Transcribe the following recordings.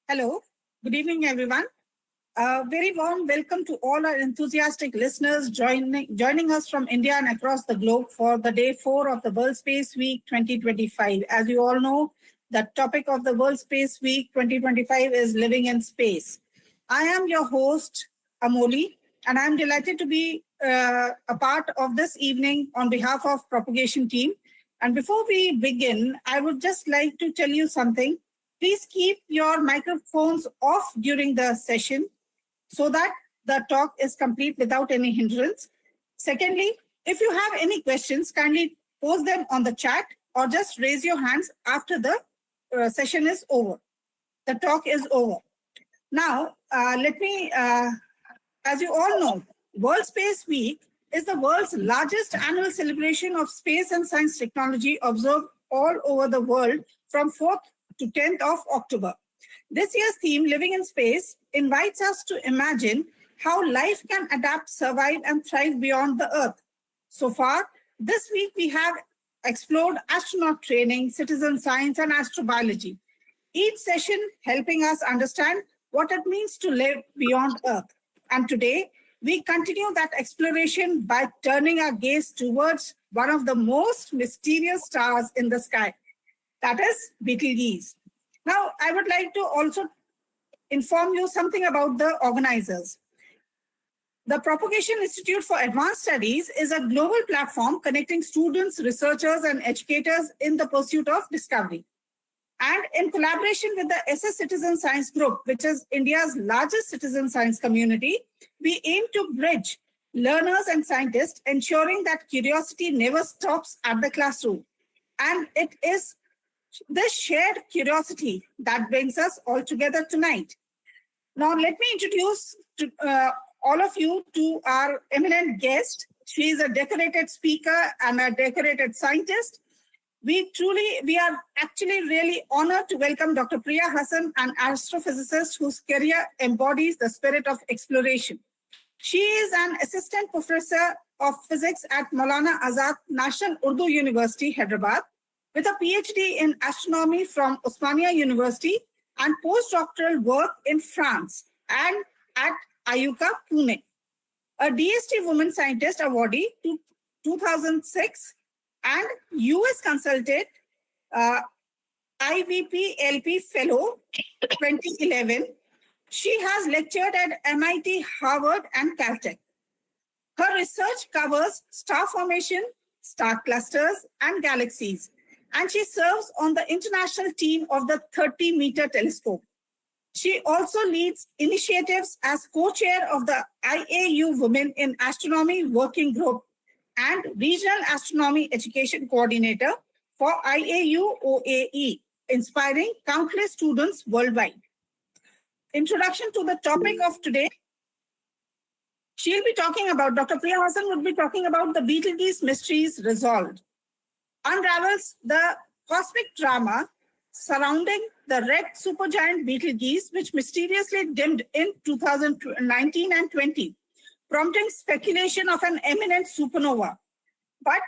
Hello, good evening, everyone. Very warm welcome to all our enthusiastic listeners joining us from India and across the globe for the day 4 of the World Space Week 2025. As you all know, the topic of the World Space Week 2025 is living in space. I am your host, Amoli, and I'm delighted to be a part of this evening on behalf of Propagation team. And before we begin, I would just like to tell you something. Please keep your microphones off during the session so that the talk is complete without any hindrance. Secondly, if you have any questions, kindly post them on the chat or just raise your hands after the session is over. The talk is over. Now, as you all know, World Space Week is the world's largest annual celebration of space and science technology observed all over the world from 4th to 10th of October. This year's theme, Living in Space, invites us to imagine how life can adapt, survive, and thrive beyond the Earth. So far, this week we have explored astronaut training, citizen science, and astrobiology, each session helping us understand what it means to live beyond Earth. And today, we continue that exploration by turning our gaze towards one of the most mysterious stars in the sky, that is Betelgeuse. Now, I would like to also inform you something about the organizers. The Propagation Institute for Advanced Studies is a global platform connecting students, researchers, and educators in the pursuit of discovery. And in collaboration with the SS Citizen Science Group, which is India's largest citizen science community, we aim to bridge learners and scientists, ensuring that curiosity never stops at the classroom. And it is this shared curiosity that brings us all together tonight. Now, let me introduce all of you to our eminent guest. She is a decorated speaker and a decorated scientist. We are actually really honored to welcome Dr. Priya Hasan, an astrophysicist whose career embodies the spirit of exploration. She is an assistant professor of physics at Maulana Azad National Urdu University, Hyderabad, with a PhD in astronomy from Osmania University and postdoctoral work in France and at IUCA, Pune. A DST Women Scientist Awardee to 2006 and US Consulted IVP LP Fellow 2011. She has lectured at MIT, Harvard, and Caltech. Her research covers star formation, star clusters, and galaxies, and she serves on the international team of the 30-meter telescope. She also leads initiatives as co-chair of the IAU Women in Astronomy Working Group and Regional Astronomy Education Coordinator for IAU OAE, inspiring countless students worldwide. Introduction to the topic of today. She'll be talking about, Dr. Priya Hasan would be talking about the Betelgeuse mysteries resolved. Unravels the cosmic drama surrounding the red supergiant Betelgeuse, which mysteriously dimmed in 2019 and 20, prompting speculation of an imminent supernova. But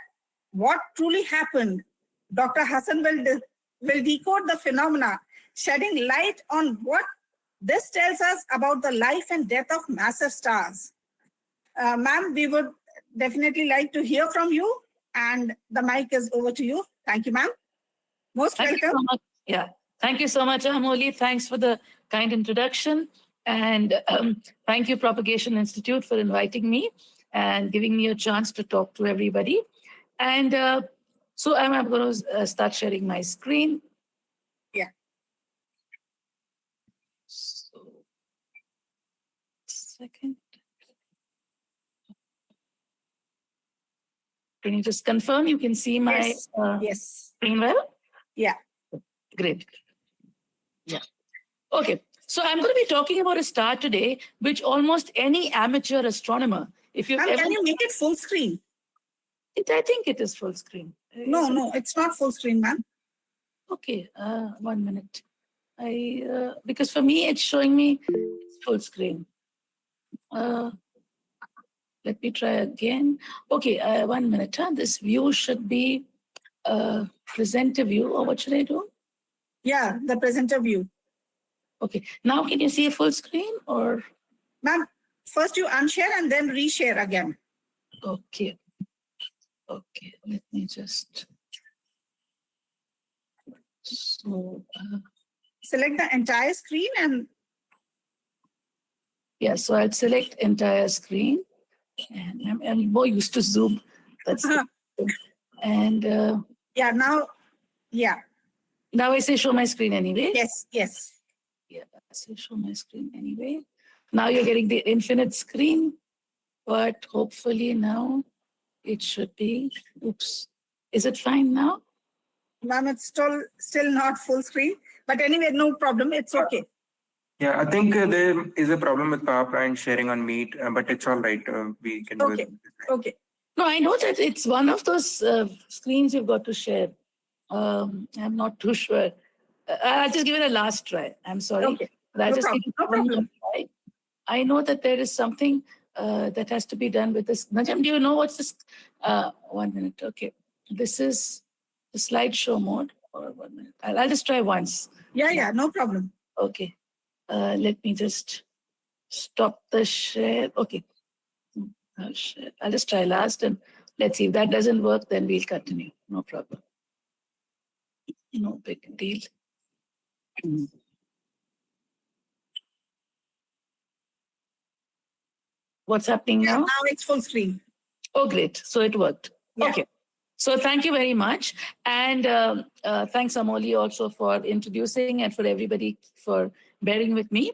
what truly happened? Dr. Hasan will decode the phenomena, shedding light on what this tells us about the life and death of massive stars. Ma'am, we would definitely like to hear from you, and the mic is over to you. Thank you, ma'am. Most welcome. Thank you so much. Yeah, thank you so much, Amoli. Thanks for the kind introduction. And thank you, Propagation Institute, for inviting me and giving me a chance to talk to everybody. And so I'm going to start sharing my screen. Yeah. So, second. Can you just confirm you can see my yes. screen well? Yeah. Great. Yeah. Okay. So I'm going to be talking about a star today, which almost any amateur astronomer, if you can you make it full screen? I think it is full screen. No, it's not full screen, ma'am. Okay, 1 minute. Because for me it's showing me it's full screen. Let me try again. Okay, 1 minute. This view should be present a view, or what should I do? Yeah, the presenter view. Okay. Now can you see a full screen or? Ma'am, first you unshare and then reshare again. Okay. Okay. Let me just. So. Select the entire screen and. Yeah, so I'll select entire screen. And I'm more used to Zoom. That's and yeah, now, yeah. Now I say show my screen anyway. Yes, yes. Yeah, I say show my screen anyway. Now you're getting the infinite screen, but hopefully now it should be. Oops, is it fine now? Ma'am, it's still not full screen, but anyway, no problem. It's okay. Yeah, I think there is a problem with PowerPoint sharing on Meet, but it's all right. We can okay. do it. Okay. No, I know that it's one of those screens you've got to share. I'm not too sure. I'll just give it a last try. I'm sorry. Okay. But I'll No just problem. give it No one problem. more try. I know that there is something that has to be done with this. Najam, do you know what's this? 1 minute. Okay. This is the slideshow mode. Or 1 minute. I'll just try once. Yeah, no problem. Okay. Let me just stop the share. Okay. I'll just try last and let's see if that doesn't work, then we'll continue. No problem. No big deal. What's happening now? Now it's full screen. Oh, great. So it worked. Yeah. Okay. So thank you very much. And thanks, Amoli, also for introducing and for everybody for bearing with me.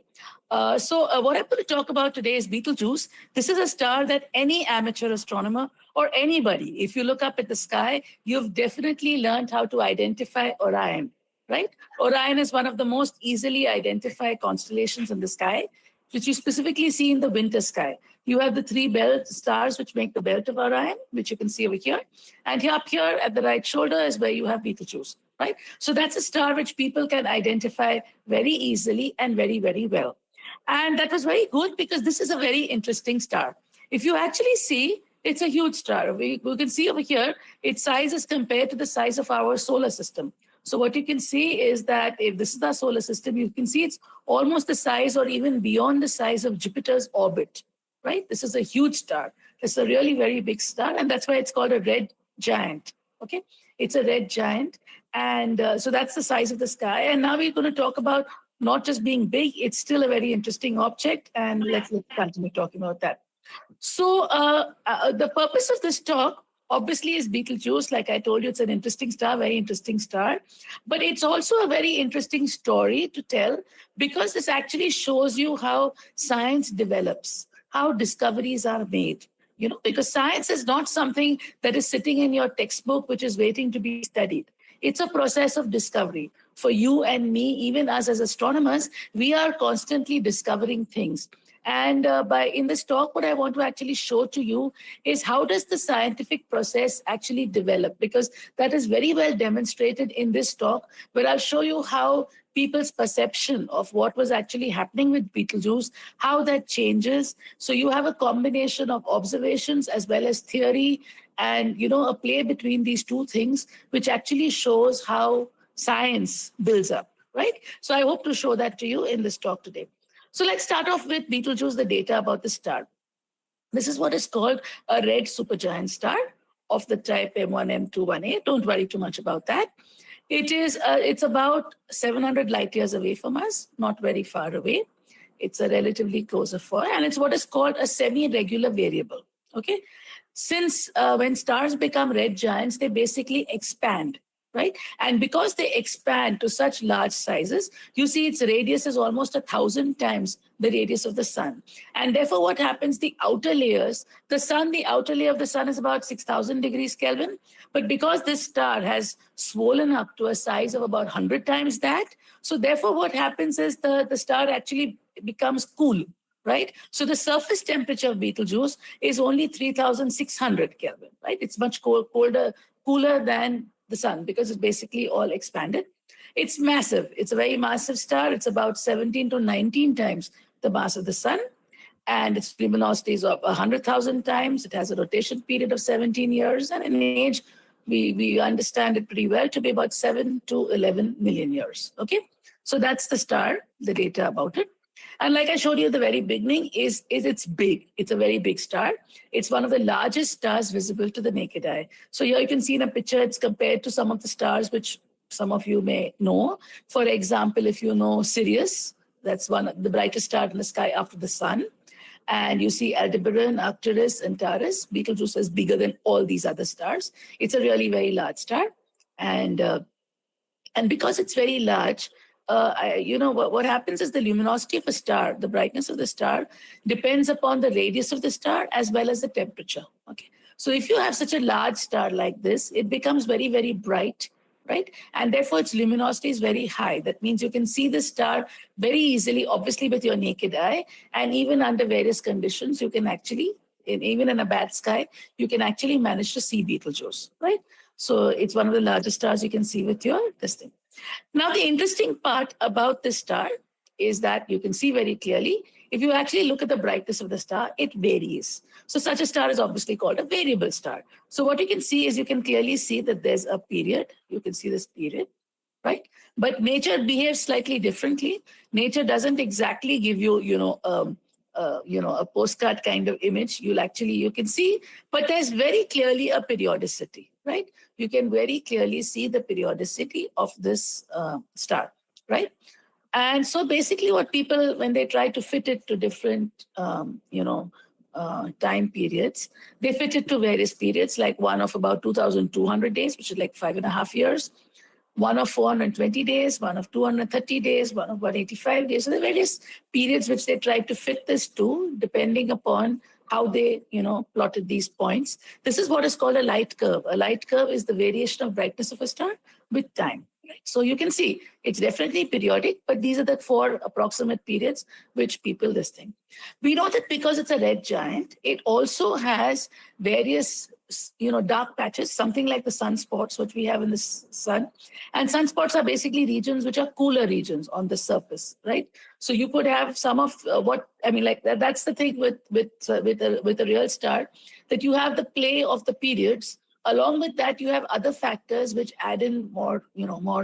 So what I'm going to talk about today is Betelgeuse. This is a star that any amateur astronomer or anybody, if you look up at the sky, you've definitely learned how to identify Orion, right? Orion is one of the most easily identified constellations in the sky, which you specifically see in the winter sky. You have the three belt stars which make the belt of Orion, which you can see over here. And here, up here at the right shoulder is where you have Betelgeuse, right? So that's a star which people can identify very easily and very, very well. And that was very good because this is a very interesting star. If you actually see, it's a huge star. We can see over here, its size is compared to the size of our solar system. So what you can see is that if this is our solar system, you can see it's almost the size or even beyond the size of Jupiter's orbit, right? This is a huge star. It's a really very big star, and that's why it's called a red giant, okay? It's a red giant, and so that's the size of the sky. And now we're going to talk about not just being big, it's still a very interesting object, and let's continue talking about that. So the purpose of this talk obviously is Betelgeuse. Like I told you, it's an interesting star, very interesting star. But it's also a very interesting story to tell because this actually shows you how science develops, how discoveries are made. You know, because science is not something that is sitting in your textbook, which is waiting to be studied. It's a process of discovery. For you and me, even us as astronomers, we are constantly discovering things. And in this talk, what I want to actually show to you is how does the scientific process actually develop? Because that is very well demonstrated in this talk, where I'll show you how people's perception of what was actually happening with Betelgeuse, how that changes. So you have a combination of observations as well as theory and, you know, a play between these two things, which actually shows how science builds up, right? So I hope to show that to you in this talk today. So let's start off with Betelgeuse, the data about the star. This is what is called a red supergiant star of the type M1, M2, 1A. Don't worry too much about that. It's about 700 light years away from us, not very far away. It's a relatively close affair, and it's what is called a semi-regular variable. Okay, since when stars become red giants, they basically expand. Right? And because they expand to such large sizes, you see its radius is almost 1,000 times the radius of the sun. And therefore, what happens, the outer layers, the outer layer of the sun is about 6,000 degrees Kelvin. But because this star has swollen up to a size of about 100 times that, so therefore what happens is the star actually becomes cool. Right? So the surface temperature of Betelgeuse is only 3,600 Kelvin. Right? It's much cooler than the sun because it's basically all expanded. It's massive. It's a very massive star. It's about 17 to 19 times the mass of the sun. And its luminosity is of 100,000 times. It has a rotation period of 17 years and an age we understand it pretty well to be about 7 to 11 million years. Okay, so that's the star, the data about it. And like I showed you at the very beginning, is it's big. It's a very big star. It's one of the largest stars visible to the naked eye. So here you can see in a picture, it's compared to some of the stars which some of you may know. For example, if you know Sirius, that's one of the brightest star in the sky after the sun. And you see Aldebaran, Arcturus, and Taurus. Betelgeuse is bigger than all these other stars. It's a really very large star. And because it's very large, what happens is the luminosity of a star, the brightness of the star, depends upon the radius of the star as well as the temperature. Okay, so if you have such a large star like this, it becomes very, very bright, right? And therefore, its luminosity is very high. That means you can see the star very easily, obviously with your naked eye, and even under various conditions, you can actually, even in a bad sky, you can actually manage to see Betelgeuse, right? So it's one of the largest stars you can see with your this thing. Now, the interesting part about this star is that you can see very clearly, if you actually look at the brightness of the star, it varies. So such a star is obviously called a variable star. So what you can see is you can clearly see that there's a period. You can see this period, right? But nature behaves slightly differently. Nature doesn't exactly give you, a postcard kind of image. You can see, but there's very clearly a periodicity, right? You can very clearly see the periodicity of this star, right? And so basically what people, when they try to fit it to different, time periods, they fit it to various periods, like one of about 2,200 days, which is like 5.5 years, one of 420 days, one of 230 days, one of 185 days. So there are various periods which they try to fit this to, depending upon how they, plotted these points. This is what is called a light curve. A light curve is the variation of brightness of a star with time. Right? So you can see it's definitely periodic, but these are the 4 approximate periods which people this thing. We know that because it's a red giant, it also has various dark patches, something like the sunspots, which we have in the sun. And sunspots are basically regions which are cooler regions on the surface, right? So you could have some of that's the thing with a real star, that you have the play of the periods. Along with that, you have other factors which add in more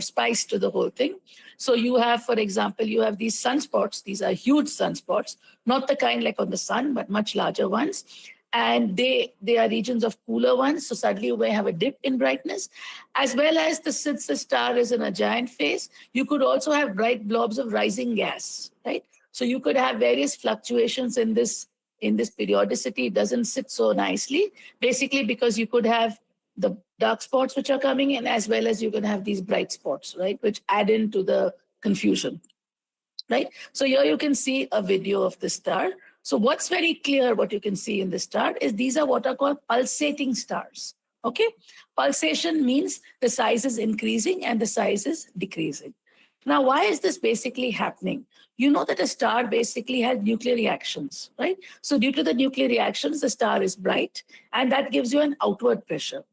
spice to the whole thing. So you have, for example, you have these sunspots. These are huge sunspots, not the kind like on the sun, but much larger ones. And they are regions of cooler ones. So suddenly you may have a dip in brightness, as well as since the star is in a giant phase, you could also have bright blobs of rising gas, right? So you could have various fluctuations in this periodicity. It doesn't sit so nicely, basically because you could have the dark spots which are coming in, as well as you can have these bright spots, right, which add into the confusion, right? So here you can see a video of the star. So what's very clear, what you can see in the star is these are what are called pulsating stars, okay? Pulsation means the size is increasing and the size is decreasing. Now, why is this basically happening? You know that a star basically has nuclear reactions, right? So due to the nuclear reactions, the star is bright, and that gives you an outward pressure.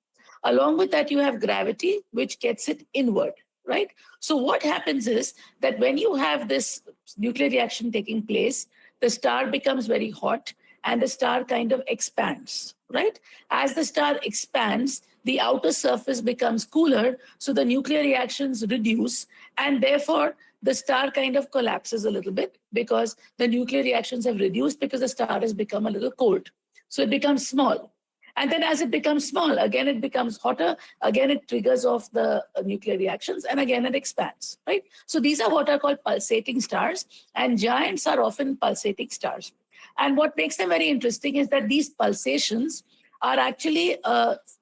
Along with that, you have gravity, which gets it inward, right? So what happens is that when you have this nuclear reaction taking place, the star becomes very hot and the star kind of expands, right? As the star expands, the outer surface becomes cooler, so the nuclear reactions reduce, and therefore the star kind of collapses a little bit because the nuclear reactions have reduced because the star has become a little cold. So it becomes small. And then as it becomes small, again, it becomes hotter. Again, it triggers off the nuclear reactions, and again, it expands, right? So these are what are called pulsating stars, and giants are often pulsating stars. And what makes them very interesting is that these pulsations are actually,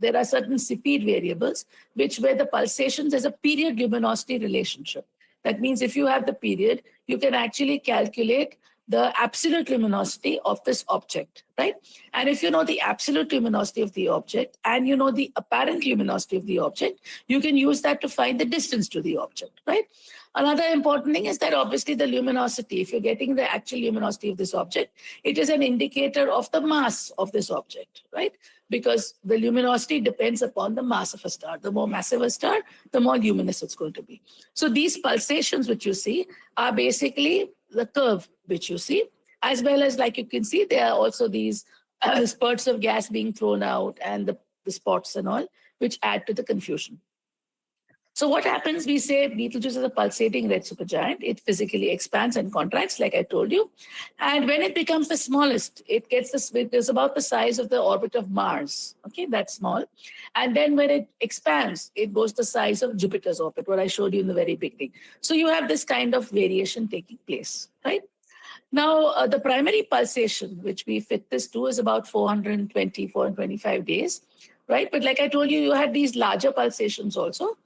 there are certain Cepheid variables, where the pulsations is a period luminosity relationship. That means if you have the period, you can actually calculate the absolute luminosity of this object, right? And if you know the absolute luminosity of the object and you know the apparent luminosity of the object, you can use that to find the distance to the object, right? Another important thing is that obviously the luminosity, if you're getting the actual luminosity of this object, it is an indicator of the mass of this object, right? Because the luminosity depends upon the mass of a star. The more massive a star, the more luminous it's going to be. So these pulsations which you see are basically the curve which you see, as well as, like you can see, there are also these spurts of gas being thrown out and the spots and all. which add to the confusion. So what happens, we say Betelgeuse is a pulsating red supergiant. It physically expands and contracts, like I told you. And when it becomes the smallest, it gets this, it is about the size of the orbit of Mars. Okay, that's small. And then when it expands, it goes the size of Jupiter's orbit, what I showed you in the very beginning. So you have this kind of variation taking place, right? Now, the primary pulsation, which we fit this to, is about 420, 425 days, right? But like I told you, you had these larger pulsations also.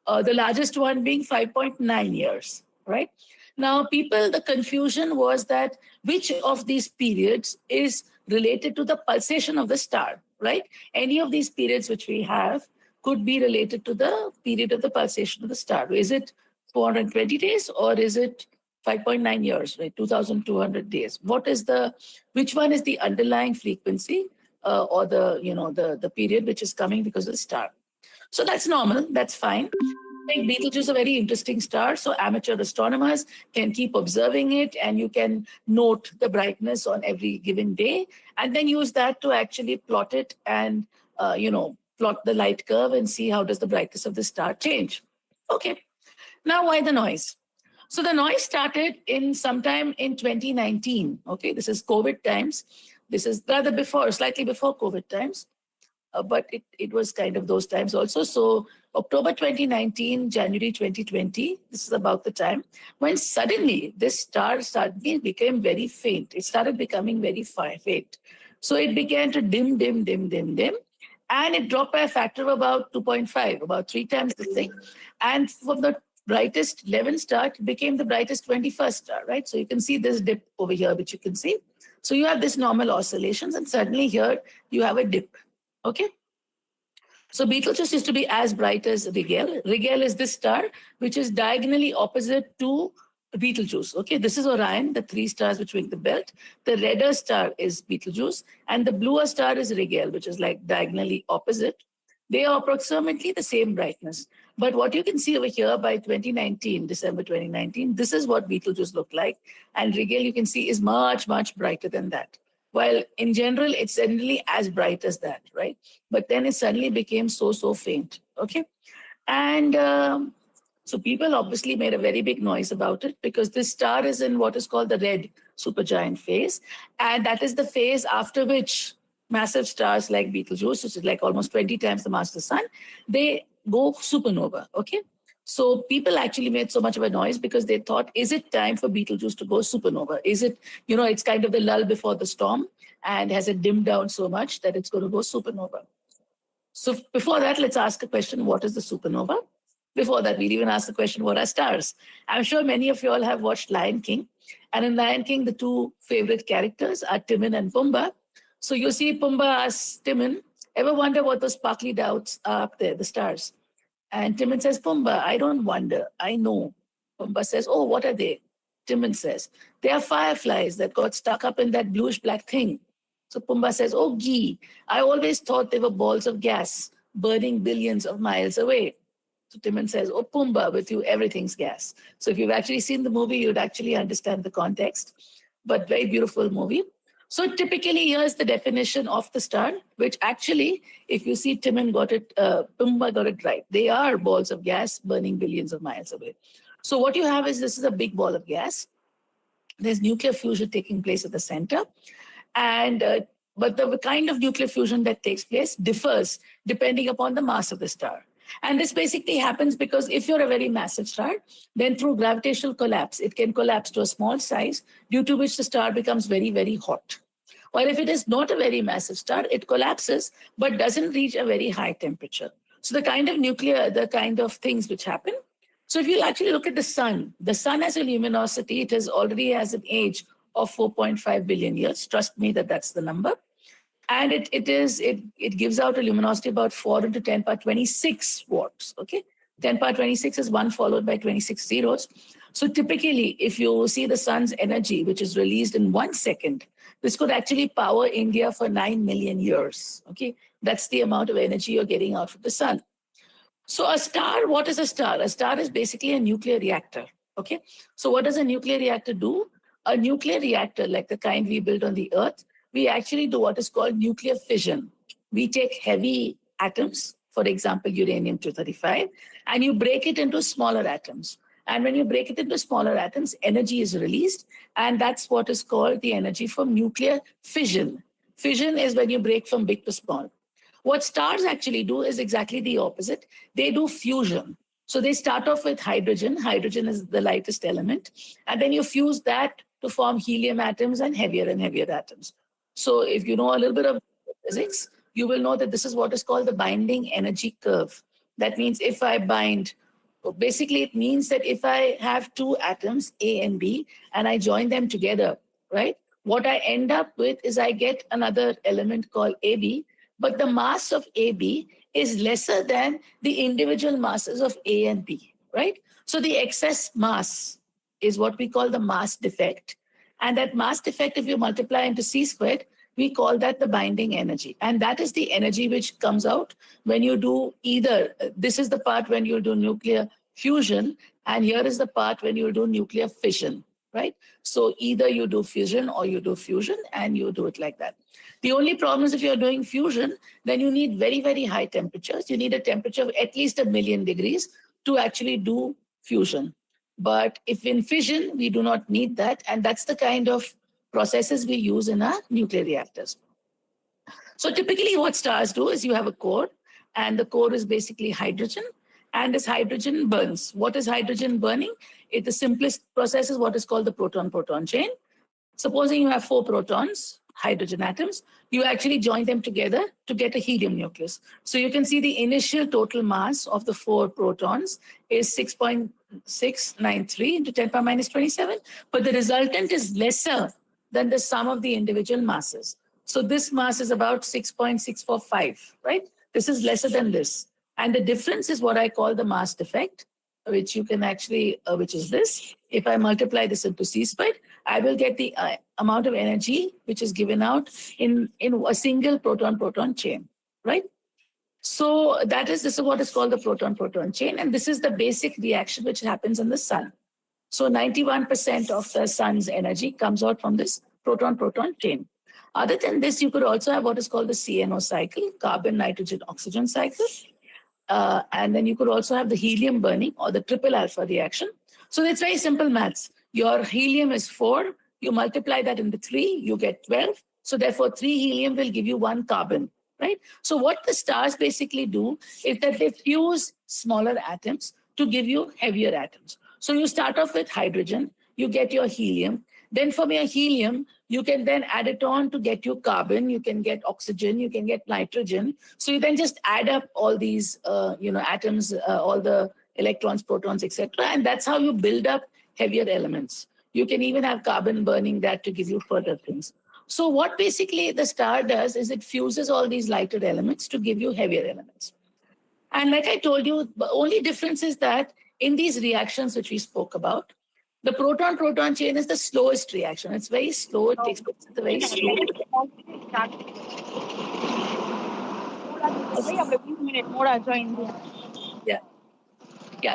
The largest one being 5.9 years, right? Now, the confusion was that which of these periods is related to the pulsation of the star, right? Any of these periods which we have could be related to the period of the pulsation of the star. Is it 420 days or is it 5.9 years, right? 2,200 days. Which one is the underlying frequency or the period which is coming because of the star? So that's normal, that's fine. I think Betelgeuse is a very interesting star, so amateur astronomers can keep observing it and you can note the brightness on every given day and then use that to actually plot it and, plot the light curve and see how does the brightness of the star change. Okay, now why the noise? So the noise started in sometime in 2019. Okay, this is COVID times. This is rather slightly before COVID times. But it was kind of those times also. So October 2019, January 2020, this is about the time when suddenly this star suddenly became very faint. It started becoming very faint. So it began to dim, and it dropped by a factor of about 2.5, about 3 times the thing. And from the brightest 11 star, it became the brightest 21st star, right? So you can see this dip over here, which you can see. So you have this normal oscillations, and suddenly here you have a dip. Okay. So Betelgeuse used to be as bright as Rigel. Rigel is this star, which is diagonally opposite to Betelgeuse. Okay, this is Orion, the 3 stars which make the belt. The redder star is Betelgeuse, and the bluer star is Rigel, which is like diagonally opposite. They are approximately the same brightness. But what you can see over here by 2019, December 2019, this is what Betelgeuse looked like. And Rigel, you can see, is much, much brighter than that. While in general, it's suddenly as bright as that, right? But then it suddenly became so faint, okay? And so people obviously made a very big noise about it because this star is in what is called the red supergiant phase. And that is the phase after which massive stars like Betelgeuse, which is like almost 20 times the mass of the sun, they go supernova, okay? So people actually made so much of a noise because they thought, is it time for Betelgeuse to go supernova? Is it, it's kind of the lull before the storm, and has it dimmed down so much that it's going to go supernova? So before that, let's ask a question, what is the supernova? Before that, we'll even ask the question, what are stars? I'm sure many of you all have watched Lion King. And in Lion King, the 2 favorite characters are Timon and Pumbaa. So you see Pumbaa asks Timon, ever wonder what those sparkly dots are up there, the stars? And Timon says, Pumbaa, I don't wonder, I know. Pumbaa says, oh, what are they? Timon says, they are fireflies that got stuck up in that bluish black thing. So Pumbaa says, oh, gee, I always thought they were balls of gas burning billions of miles away. So Timon says, oh, Pumbaa, with you, everything's gas. So if you've actually seen the movie, you'd actually understand the context. But very beautiful movie. So typically, here's the definition of the star, which actually, if you see Pumbaa got it right. They are balls of gas burning billions of miles away. So what you have is, this is a big ball of gas. There's nuclear fusion taking place at the center. And but the kind of nuclear fusion that takes place differs depending upon the mass of the star. And this basically happens because if you're a very massive star, then through gravitational collapse, it can collapse to a small size, due to which the star becomes very, very hot. While if it is not a very massive star, it collapses, but doesn't reach a very high temperature. So the kind of things which happen. So if you actually look at the sun has a luminosity, it already has an age of 4.5 billion years. Trust me that that's the number. And it gives out a luminosity about 4 into 10 power 26 watts, okay? 10 power 26 is 1 followed by 26 zeros. So typically, if you see the sun's energy, which is released in 1 second, this could actually power India for 9 million years, okay? That's the amount of energy you're getting out from the sun. So a star, what is a star? A star is basically a nuclear reactor, okay? So what does a nuclear reactor do? A nuclear reactor, like the kind we build on the Earth, we actually do what is called nuclear fission. We take heavy atoms, for example, uranium-235, and you break it into smaller atoms. And when you break it into smaller atoms, energy is released, and that's what is called the energy from nuclear fission. Fission is when you break from big to small. What stars actually do is exactly the opposite. They do fusion. So they start off with hydrogen. Hydrogen is the lightest element. And then you fuse that to form helium atoms and heavier atoms. So if you know a little bit of physics, you will know that this is what is called the binding energy curve. That means if I bind, basically it means that if I have two atoms, A and B, and I join them together, right? What I end up with is I get another element called AB, but the mass of AB is lesser than the individual masses of A and B, right? So the excess mass is what we call the mass defect. And that mass defect, if you multiply into C squared, we call that the binding energy. And that is the energy which comes out when you do either, this is the part when you do nuclear fusion, and here is the part when you do nuclear fission, right? So either you do fission or you do fusion, and you do it like that. The only problem is if you're doing fusion, then you need very high temperatures. You need a temperature of at least 1,000,000 degrees to actually do fusion. But if in fission, we do not need that. And that's the kind of processes we use in our nuclear reactors. So typically what stars do is you have a core, and the core is basically hydrogen, and this hydrogen burns. What is hydrogen burning? The simplest process is what is called the proton-proton chain. Supposing you have 4 protons, hydrogen atoms, you actually join them together to get a helium nucleus. So you can see the initial total mass of the 4 protons is 6.693 into 10 power minus 27, but the resultant is lesser than the sum of the individual masses. So this mass is about 6.645, right? This is lesser than this. And the difference is what I call the mass defect, which you can actually, which is this. If I multiply this into C squared, I will get the amount of energy which is given out in a single proton-proton chain, right? So this is what is called the proton-proton chain. And this is the basic reaction which happens in the sun. So 91% of the sun's energy comes out from this proton-proton chain. Other than this, you could also have what is called the CNO cycle, carbon, nitrogen, oxygen cycle. And then you could also have the helium burning or the triple alpha reaction. So it's very simple maths. Your helium is 4, you multiply that into 3, you get 12. So therefore 3 helium will give you 1 carbon, right? So what the stars basically do is that they fuse smaller atoms to give you heavier atoms. So you start off with hydrogen, you get your helium. Then from your helium, you can then add it on to get you carbon, you can get oxygen, you can get nitrogen. So you then just add up all these atoms, all the electrons, protons, etc. And that's how you build up heavier elements. You can even have carbon burning that to give you further things. So what basically the star does is it fuses all these lighter elements to give you heavier elements. And like I told you, the only difference is that in these reactions which we spoke about, the proton-proton chain is the slowest reaction. It's very slow. It takes place at the very slow. Yeah.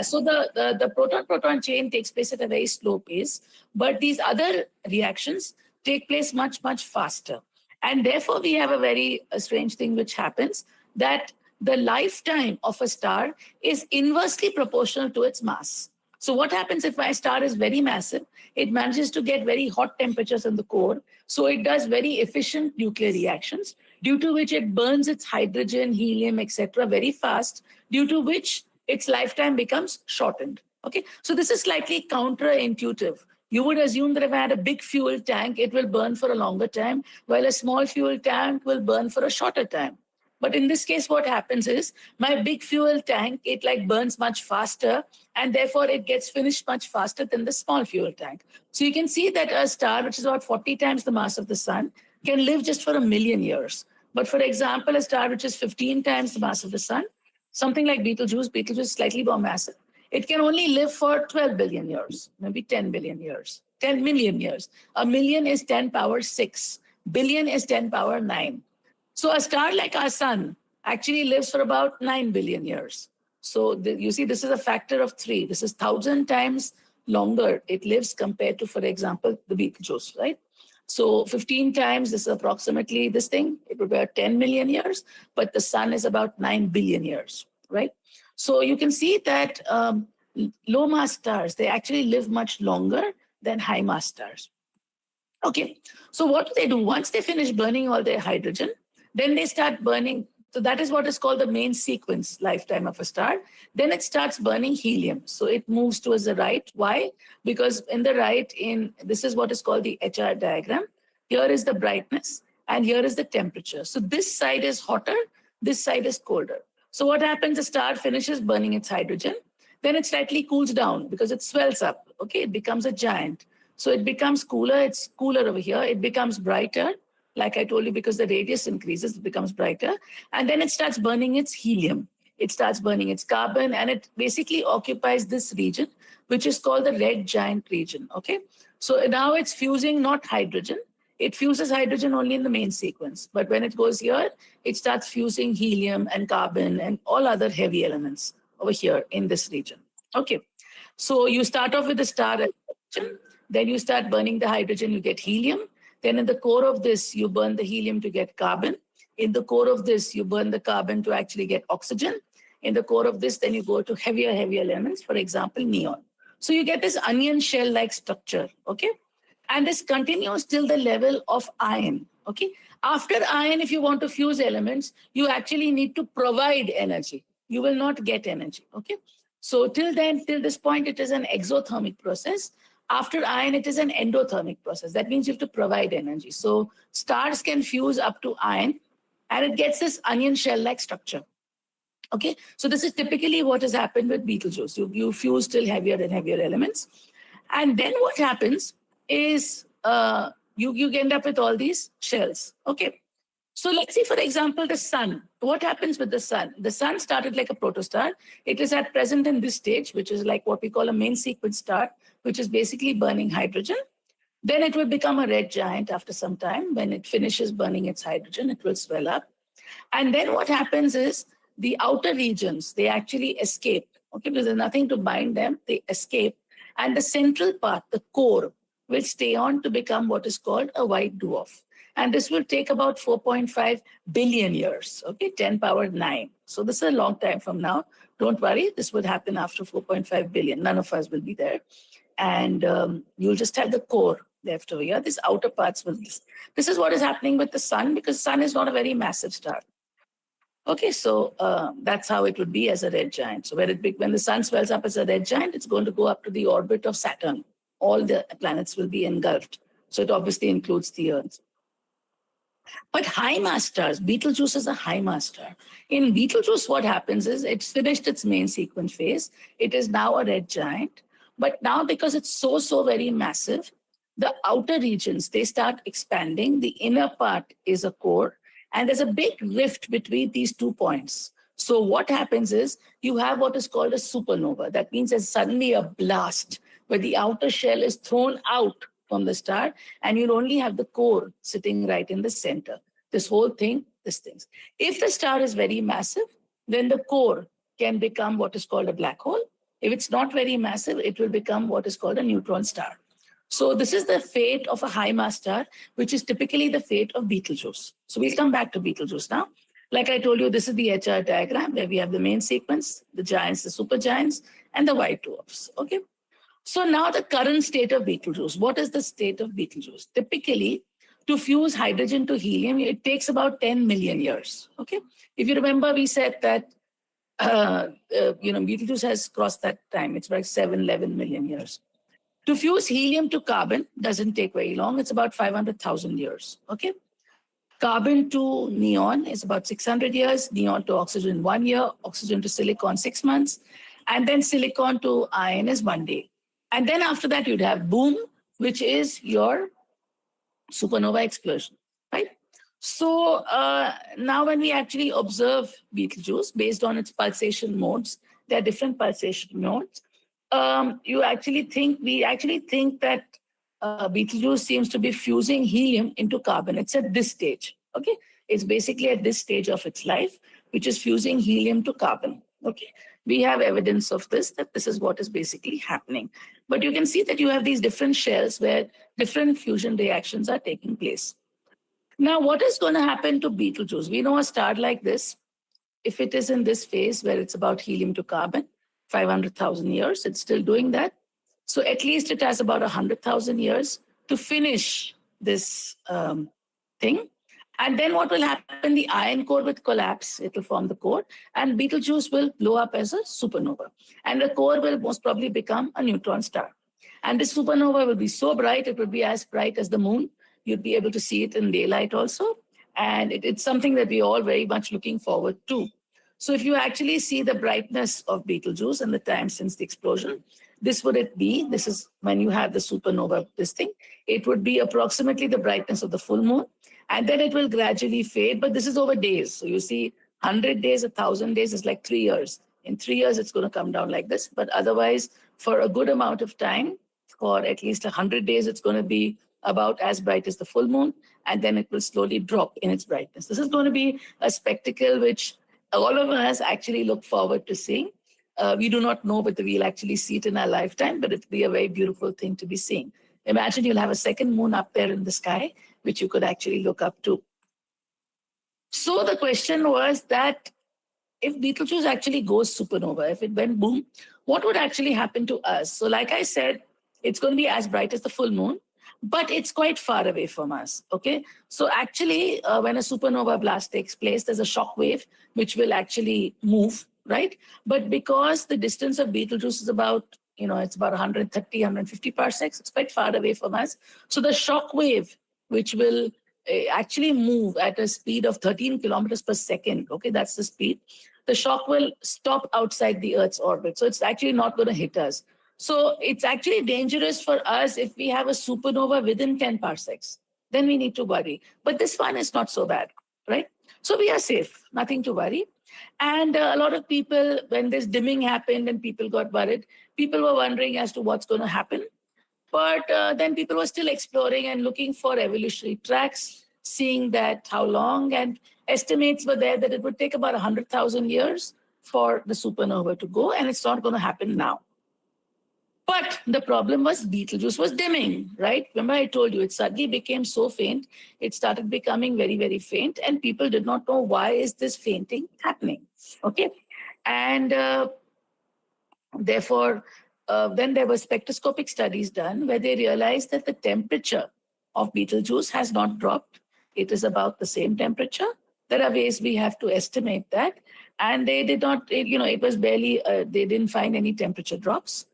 So the proton-proton chain takes place at a very slow pace, but these other reactions take place much faster. And therefore, we have a very strange thing which happens, that the lifetime of a star is inversely proportional to its mass. So what happens if my star is very massive? It manages to get very hot temperatures in the core. So it does very efficient nuclear reactions, due to which it burns its hydrogen, helium, etc. very fast, due to which its lifetime becomes shortened. Okay, so this is slightly counterintuitive. You would assume that if I had a big fuel tank, it will burn for a longer time, while a small fuel tank will burn for a shorter time. But in this case, what happens is my big fuel tank, it like burns much faster, and therefore it gets finished much faster than the small fuel tank. So you can see that a star, which is about 40 times the mass of the sun, can live just for 1,000,000 years. But for example, a star which is 15 times the mass of the sun, something like Betelgeuse is slightly more massive, it can only live for 12 billion years, maybe 10 billion years, 10 million years. 1,000,000 is 10 power 6, billion is 10 power 9. So a star like our sun actually lives for about 9 billion years. So you see, this is a factor of 3. This is 1,000 times longer it lives compared to, for example, the Betelgeuse, right? So 15 times, this is approximately this thing, it would be about 10 million years, but the sun is about 9 billion years, right? So you can see that low mass stars, they actually live much longer than high mass stars. Okay, so what do? Once they finish burning all their hydrogen, then they start burning. So that is what is called the main sequence lifetime of a star. Then it starts burning helium. So it moves towards the right. Why? Because in the right, this is what is called the HR diagram. Here is the brightness and here is the temperature. So this side is hotter, this side is colder. So what happens? The star finishes burning its hydrogen. Then it slightly cools down because it swells up. Okay, it becomes a giant. So it becomes cooler. It's cooler over here. It becomes brighter. Like I told you, because the radius increases, it becomes brighter. And then it starts burning its helium. It starts burning its carbon, and it basically occupies this region, which is called the red giant region. Okay. So now it's fusing not hydrogen. It fuses hydrogen only in the main sequence. But when it goes here, it starts fusing helium and carbon and all other heavy elements over here in this region. Okay. So you start off with the star as hydrogen. Then you start burning the hydrogen, you get helium. Then in the core of this, you burn the helium to get carbon. In the core of this, you burn the carbon to actually get oxygen. In the core of this, then you go to heavier elements, for example, neon. So you get this onion shell-like structure, okay? And this continues till the level of iron, okay? After iron, if you want to fuse elements, you actually need to provide energy. You will not get energy, okay? So till then, till this point, it is an exothermic process. After iron, it is an endothermic process. That means you have to provide energy. So stars can fuse up to iron, and it gets this onion shell-like structure. Okay, so this is typically what has happened with Betelgeuse. You fuse till heavier and heavier elements. And then what happens is you end up with all these shells. Okay, so let's see, for example, the sun. What happens with the sun? The sun started like a protostar. It is at present in this stage, which is like what we call a main sequence star, which is basically burning hydrogen. Then it will become a red giant after some time. When it finishes burning its hydrogen, it will swell up. And then what happens is the outer regions, they actually escape. Okay, because there's nothing to bind them, they escape. And the central part, the core, will stay on to become what is called a white dwarf. And this will take about 4.5 billion years, okay, 10 power 9. So this is a long time from now. Don't worry, this would happen after 4.5 billion. None of us will be there. And you'll just have the core left over here. These outer parts will, this is what is happening with the sun, because sun is not a very massive star. Okay, so that's how it would be as a red giant. So when the sun swells up as a red giant, it's going to go up to the orbit of Saturn. All the planets will be engulfed. So it obviously includes the Earth. But high mass stars, Betelgeuse is a high mass star. In Betelgeuse, what happens is it's finished its main sequence phase. It is now a red giant. But now because it's so very massive, the outer regions, they start expanding. The inner part is a core. And there's a big rift between these 2 points. So what happens is you have what is called a supernova. That means there's suddenly a blast where the outer shell is thrown out from the star, and you'll only have the core sitting right in the center. This whole thing, this thing. If the star is very massive, then the core can become what is called a black hole. If it's not very massive, it will become what is called a neutron star. So this is the fate of a high mass star, which is typically the fate of Betelgeuse. So we'll come back to Betelgeuse now. Like I told you, this is the HR diagram where we have the main sequence, the giants, the supergiants, and the white dwarfs. Okay. So now the current state of Betelgeuse. What is the state of Betelgeuse? Typically, to fuse hydrogen to helium, it takes about 10 million years. Okay. If you remember, we said that Betelgeuse has crossed that time. It's like 11 million years. To fuse helium to carbon doesn't take very long. It's about 500,000 years, okay? Carbon to neon is about 600 years, neon to oxygen 1 year, oxygen to silicon 6 months, and then silicon to iron is 1 day. And then after that, you'd have boom, which is your supernova explosion, right? So now when we actually observe Betelgeuse based on its pulsation modes, there are different pulsation modes. We actually think that Betelgeuse seems to be fusing helium into carbon. It's at this stage, okay? It's basically at this stage of its life, which is fusing helium to carbon, okay? we have evidence of this, that this is what is basically happening. But you can see that you have these different shells where different fusion reactions are taking place. Now, what is going to happen to Betelgeuse? We know a star like this, if it is in this phase where it's about helium to carbon, 500,000 years, it's still doing that. So at least it has about 100,000 years to finish this thing. And then what will happen? The iron core will collapse, it will form the core, and Betelgeuse will blow up as a supernova. And the core will most probably become a neutron star. And this supernova will be so bright, it will be as bright as the moon. You'd be able to see it in daylight also. And it's something that we're all very much looking forward to. So if you actually see the brightness of Betelgeuse and the time since the explosion, this would it be, this is when you have the supernova, this thing, it would be approximately the brightness of the full moon. And then it will gradually fade, but this is over days. So you see 100 days, 1,000 days is like 3 years. In 3 years, it's going to come down like this. But otherwise, for a good amount of time, for at least 100 days, it's going to be about as bright as the full moon. And then it will slowly drop in its brightness. This is going to be a spectacle which all of us actually look forward to seeing. We do not know whether we'll actually see it in our lifetime, but it'll be a very beautiful thing to be seeing. Imagine you'll have a second moon up there in the sky, which you could actually look up to. So the question was that if Betelgeuse actually goes supernova, if it went boom, what would actually happen to us? So like I said, it's going to be as bright as the full moon, but it's quite far away from us, okay? So actually, when a supernova blast takes place, there's a shock wave which will actually move, right? But because the distance of Betelgeuse is about, it's about 130, 150 parsecs, it's quite far away from us. So the shock wave, which will actually move at a speed of 13 kilometers per second, okay, that's the speed, the shock will stop outside the Earth's orbit. So it's actually not going to hit us. So it's actually dangerous for us if we have a supernova within 10 parsecs. Then we need to worry. But this one is not so bad, right? So we are safe, nothing to worry. And a lot of people, when this dimming happened and people got worried, people were wondering as to what's going to happen. But then people were still exploring and looking for evolutionary tracks, seeing that how long, and estimates were there that it would take about 100,000 years for the supernova to go, and it's not going to happen now. But the problem was Betelgeuse was dimming, right? Remember I told you it suddenly became so faint, it started becoming very, very faint, and people did not know why is this fainting happening, okay? And therefore, then there were spectroscopic studies done where they realized that the temperature of Betelgeuse has not dropped. It is about the same temperature. There are ways we have to estimate that. And they did not, it was barely, they didn't find any temperature drops.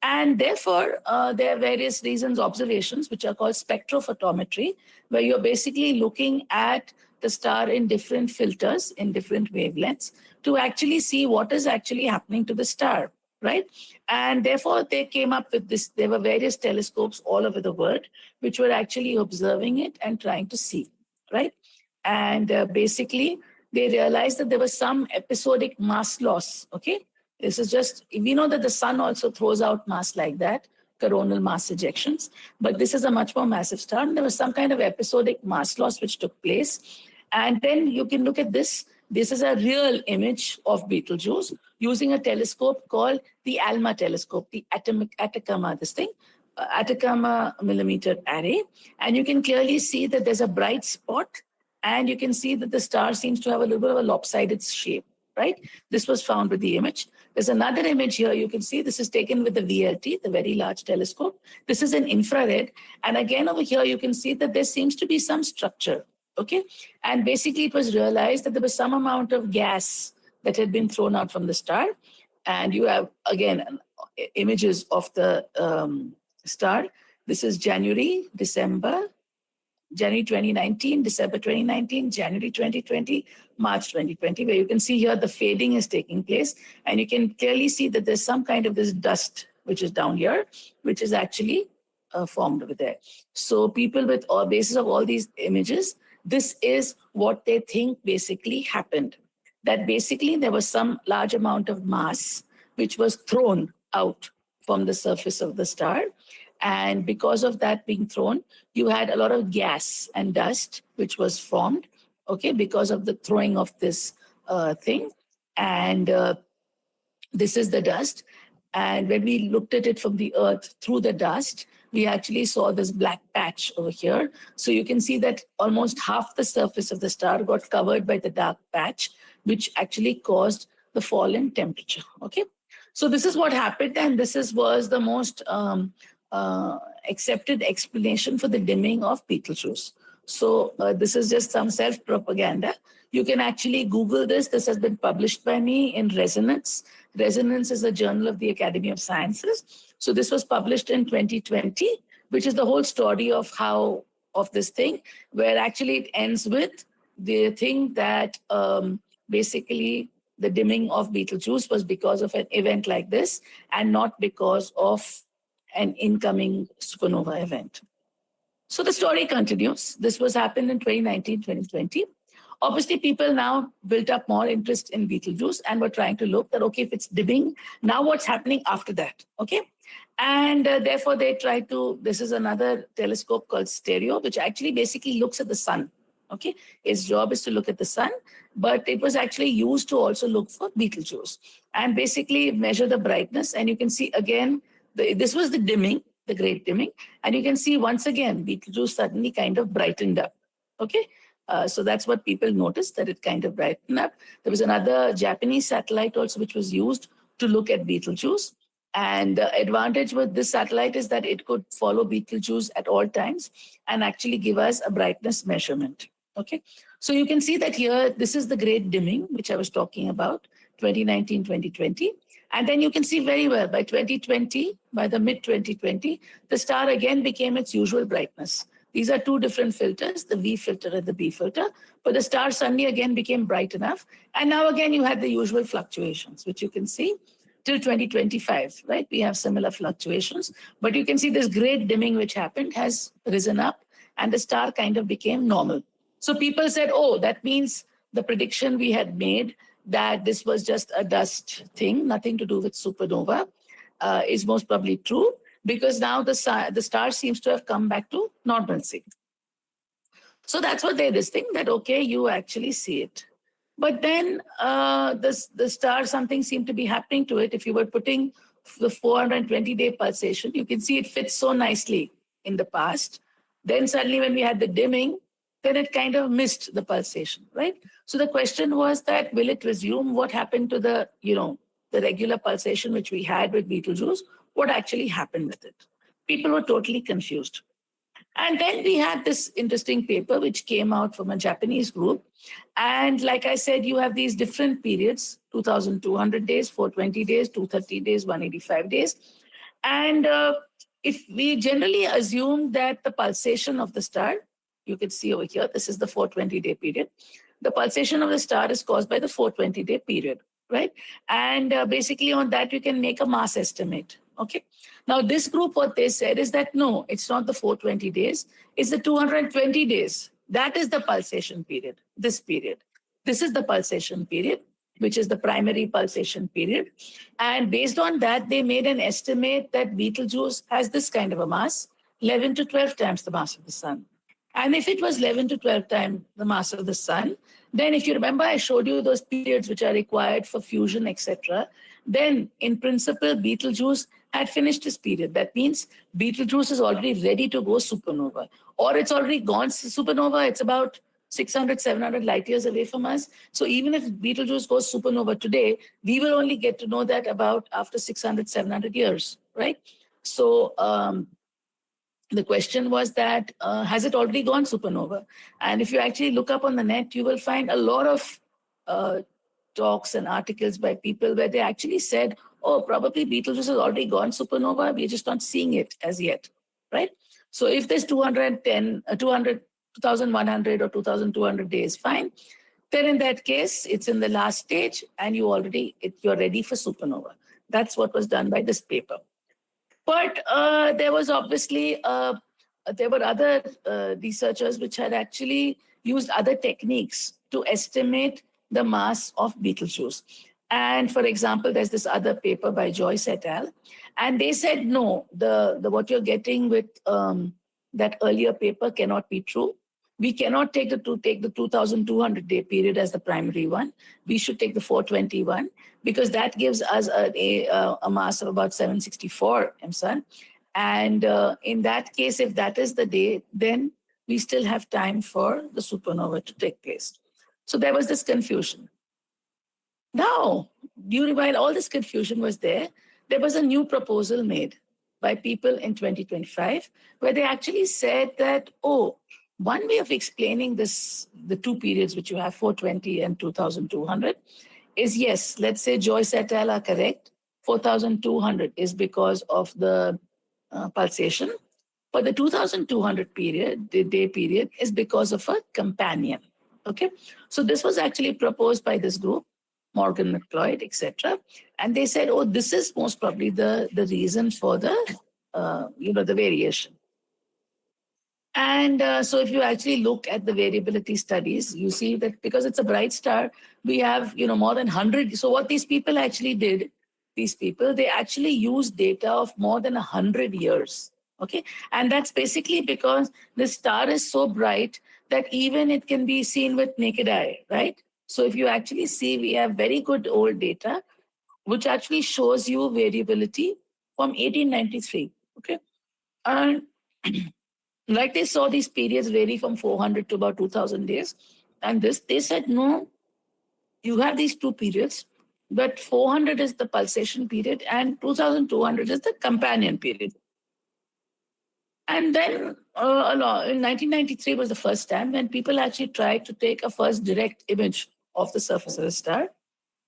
And therefore, there are various reasons, observations, which are called spectrophotometry, where you're basically looking at the star in different filters, in different wavelengths, to actually see what is actually happening to the star, right? And therefore, they came up with this. There were various telescopes all over the world, which were actually observing it and trying to see, right? And basically, they realized that there was some episodic mass loss, okay? This is just, we know that the sun also throws out mass like that, coronal mass ejections, but this is a much more massive star. And there was some kind of episodic mass loss which took place. And then you can look at this. This is a real image of Betelgeuse using a telescope called the ALMA telescope, the Atacama, Atacama millimeter array. And you can clearly see that there's a bright spot, and you can see that the star seems to have a little bit of a lopsided shape, right? This was found with the image. There's another image here. You can see this is taken with the VLT, the Very Large Telescope. This is in infrared. And again, over here, you can see that there seems to be some structure, okay? And basically, it was realized that there was some amount of gas that had been thrown out from the star. And you have, again, images of the star. This is January 2019, December 2019, January 2020, March 2020, where you can see here the fading is taking place. And you can clearly see that there's some kind of this dust, which is down here, which is actually formed over there. So people with all basis of all these images, this is what they think basically happened. That basically there was some large amount of mass which was thrown out from the surface of the star. And because of that being thrown, you had a lot of gas and dust which was formed, okay, because of the throwing of this thing. And This is the dust. And when we looked at it from the Earth through the dust, we actually saw this black patch over here. So you can see that almost half the surface of the star got covered by the dark patch, which actually caused the fall in temperature. Okay. So this is what happened, and was the most accepted explanation for the dimming of Betelgeuse. So this is just some self-propaganda. You can actually Google this. This has been published by me in Resonance. Resonance is a journal of the Academy of Sciences. So this was published in 2020, which is the whole story of this thing, where actually it ends with the thing that basically the dimming of Betelgeuse was because of an event like this and not because of an incoming supernova event. So the story continues. This was happened in 2019, 2020. Obviously, people now built up more interest in Betelgeuse and were trying to look that, okay, if it's dimming, now what's happening after that, okay? And therefore, they tried to, this is another telescope called Stereo, which actually basically looks at the sun, okay? Its job is to look at the sun, but it was actually used to also look for Betelgeuse and basically measure the brightness. And you can see again, this was the dimming, the great dimming. And you can see once again, Betelgeuse suddenly kind of brightened up, okay? So that's what people noticed, that it kind of brightened up. There was another Japanese satellite also which was used to look at Betelgeuse. And the advantage with this satellite is that it could follow Betelgeuse at all times and actually give us a brightness measurement. Okay, so you can see that here, this is the great dimming, which I was talking about, 2019, 2020. And then you can see very well by 2020, by the mid 2020, the star again became its usual brightness. These are two different filters, the V filter and the B filter, but the star suddenly again became bright enough. And now again, you had the usual fluctuations, which you can see till 2025, right? We have similar fluctuations, but you can see this great dimming which happened has risen up and the star kind of became normal. So people said, oh, that means the prediction we had made that this was just a dust thing, nothing to do with supernova, is most probably true, because now the star seems to have come back to normalcy. So that's what this thing that, okay, you actually see it. But then the star, something seemed to be happening to it. If you were putting the 420-day pulsation, you can see it fits so nicely in the past. Then suddenly when we had the dimming, then it kind of missed the pulsation, right? So the question was that, will it resume? What happened to the regular pulsation which we had with Betelgeuse? What actually happened with it? People were totally confused. And then we had this interesting paper which came out from a Japanese group. And like I said, you have these different periods, 2,200 days, 420 days, 230 days, 185 days. And if we generally assume that the pulsation of the star, you can see over here, this is the 420-day period. The pulsation of the star is caused by the 420-day period, right? And basically on that, you can make a mass estimate, okay? Now, this group, what they said is that, no, it's not the 420 days, it's the 220 days. That is the pulsation period, this period. This is the pulsation period, which is the primary pulsation period. And based on that, they made an estimate that Betelgeuse has this kind of a mass, 11 to 12 times the mass of the sun. And if it was 11 to 12 times the mass of the sun, then if you remember, I showed you those periods which are required for fusion, etc. Then in principle, Betelgeuse had finished its period. That means Betelgeuse is already ready to go supernova, or it's already gone supernova. It's about 600, 700 light years away from us. So even if Betelgeuse goes supernova today, we will only get to know that about after 600, 700 years, right? So the question was that, has it already gone supernova? And if you actually look up on the net, you will find a lot of talks and articles by people where they actually said, oh, probably Betelgeuse has already gone supernova. We're just not seeing it as yet, right? So if there's 2,100 or 2,200 days, fine. Then in that case, it's in the last stage and you're ready for supernova. That's what was done by this paper. But there was obviously, there were other researchers which had actually used other techniques to estimate the mass of Betelgeuse. And for example, there's this other paper by Joyce et al. And they said, no, what you're getting with that earlier paper cannot be true. we cannot take the 2,200 day period as the primary one. We should take the 421 because that gives us a mass of about 764 MSUN. And in that case, if that is the day, then we still have time for the supernova to take place. So there was this confusion. Now, while all this confusion was there was a new proposal made by people in 2025, where they actually said that, oh, one way of explaining this, the two periods which you have, 420 and 2,200, is yes, let's say Joyce et al. Are correct. 4,200 is because of the pulsation, but the 2,200 period, the day period, is because of a companion. Okay, so this was actually proposed by this group, Morgan McLeod, etc. And they said, oh, this is most probably the reason for the, the variation. And so if you actually look at the variability studies, you see that because it's a bright star, we have, more than 100. So what these people actually did, they actually used data of more than 100 years. Okay. And that's basically because the star is so bright that even it can be seen with naked eye, right? So if you actually see, we have very good old data, which actually shows you variability from 1893. Okay. And like they saw these periods vary from 400 to about 2,000 days. And they said, no, you have these two periods, but 400 is the pulsation period and 2,200 is the companion period. And then in 1993 was the first time when people actually tried to take a first direct image of the surface of the star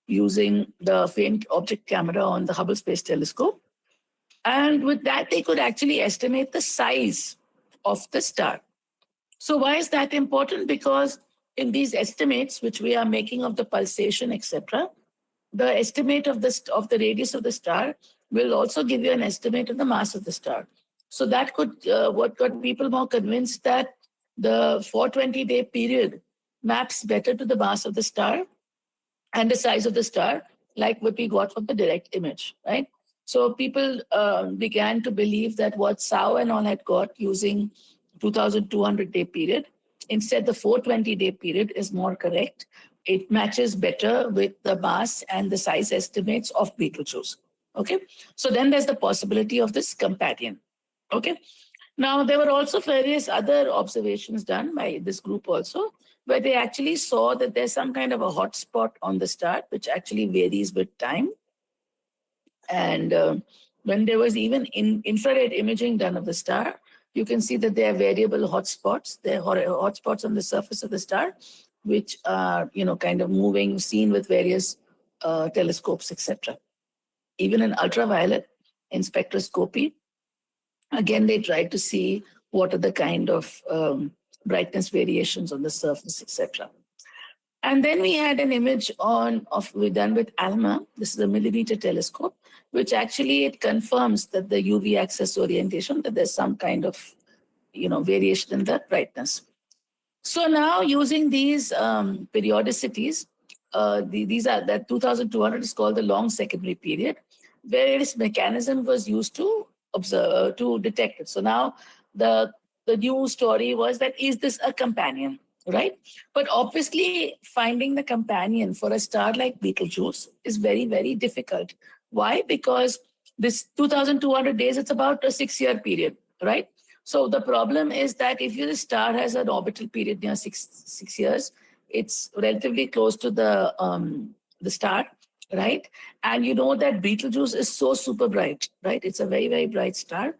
using the faint object camera on the Hubble Space Telescope. And with that, they could actually estimate the size of the star. So why is that important? Because in these estimates, which we are making of the pulsation, etc., the estimate of the radius of the star will also give you an estimate of the mass of the star. So that could what got people more convinced that the 420-day period maps better to the mass of the star and the size of the star, like what we got from the direct image, right? So people began to believe that what Sao and all had got using 2,200-day period, instead the 420-day period is more correct. It matches better with the mass and the size estimates of Betelgeuse. Okay, so then there's the possibility of this companion. Okay, now there were also various other observations done by this group also, where they actually saw that there's some kind of a hot spot on the star, which actually varies with time. And when there was even infrared imaging done of the star, you can see that there are variable hotspots. There are hotspots on the surface of the star, which are, kind of moving, seen with various telescopes, etc. Even in ultraviolet, in spectroscopy, again, they tried to see what are the kind of brightness variations on the surface, etc. And then we had an image we done with ALMA. This is a millimeter telescope, which actually it confirms that the UV axis orientation, that there's some kind of, variation in the brightness. So now using these periodicities, these are that 2,200 is called the long secondary period, where this mechanism was used to observe, to detect it. So now the new story was that, is this a companion, right? But obviously finding the companion for a star like Betelgeuse is very, very difficult. Why? Because this 2,200 days, it's about a 6-year period, right? So the problem is that if the star has an orbital period near six years, it's relatively close to the star, right? And you know that Betelgeuse is so super bright, right? It's a very, very bright star.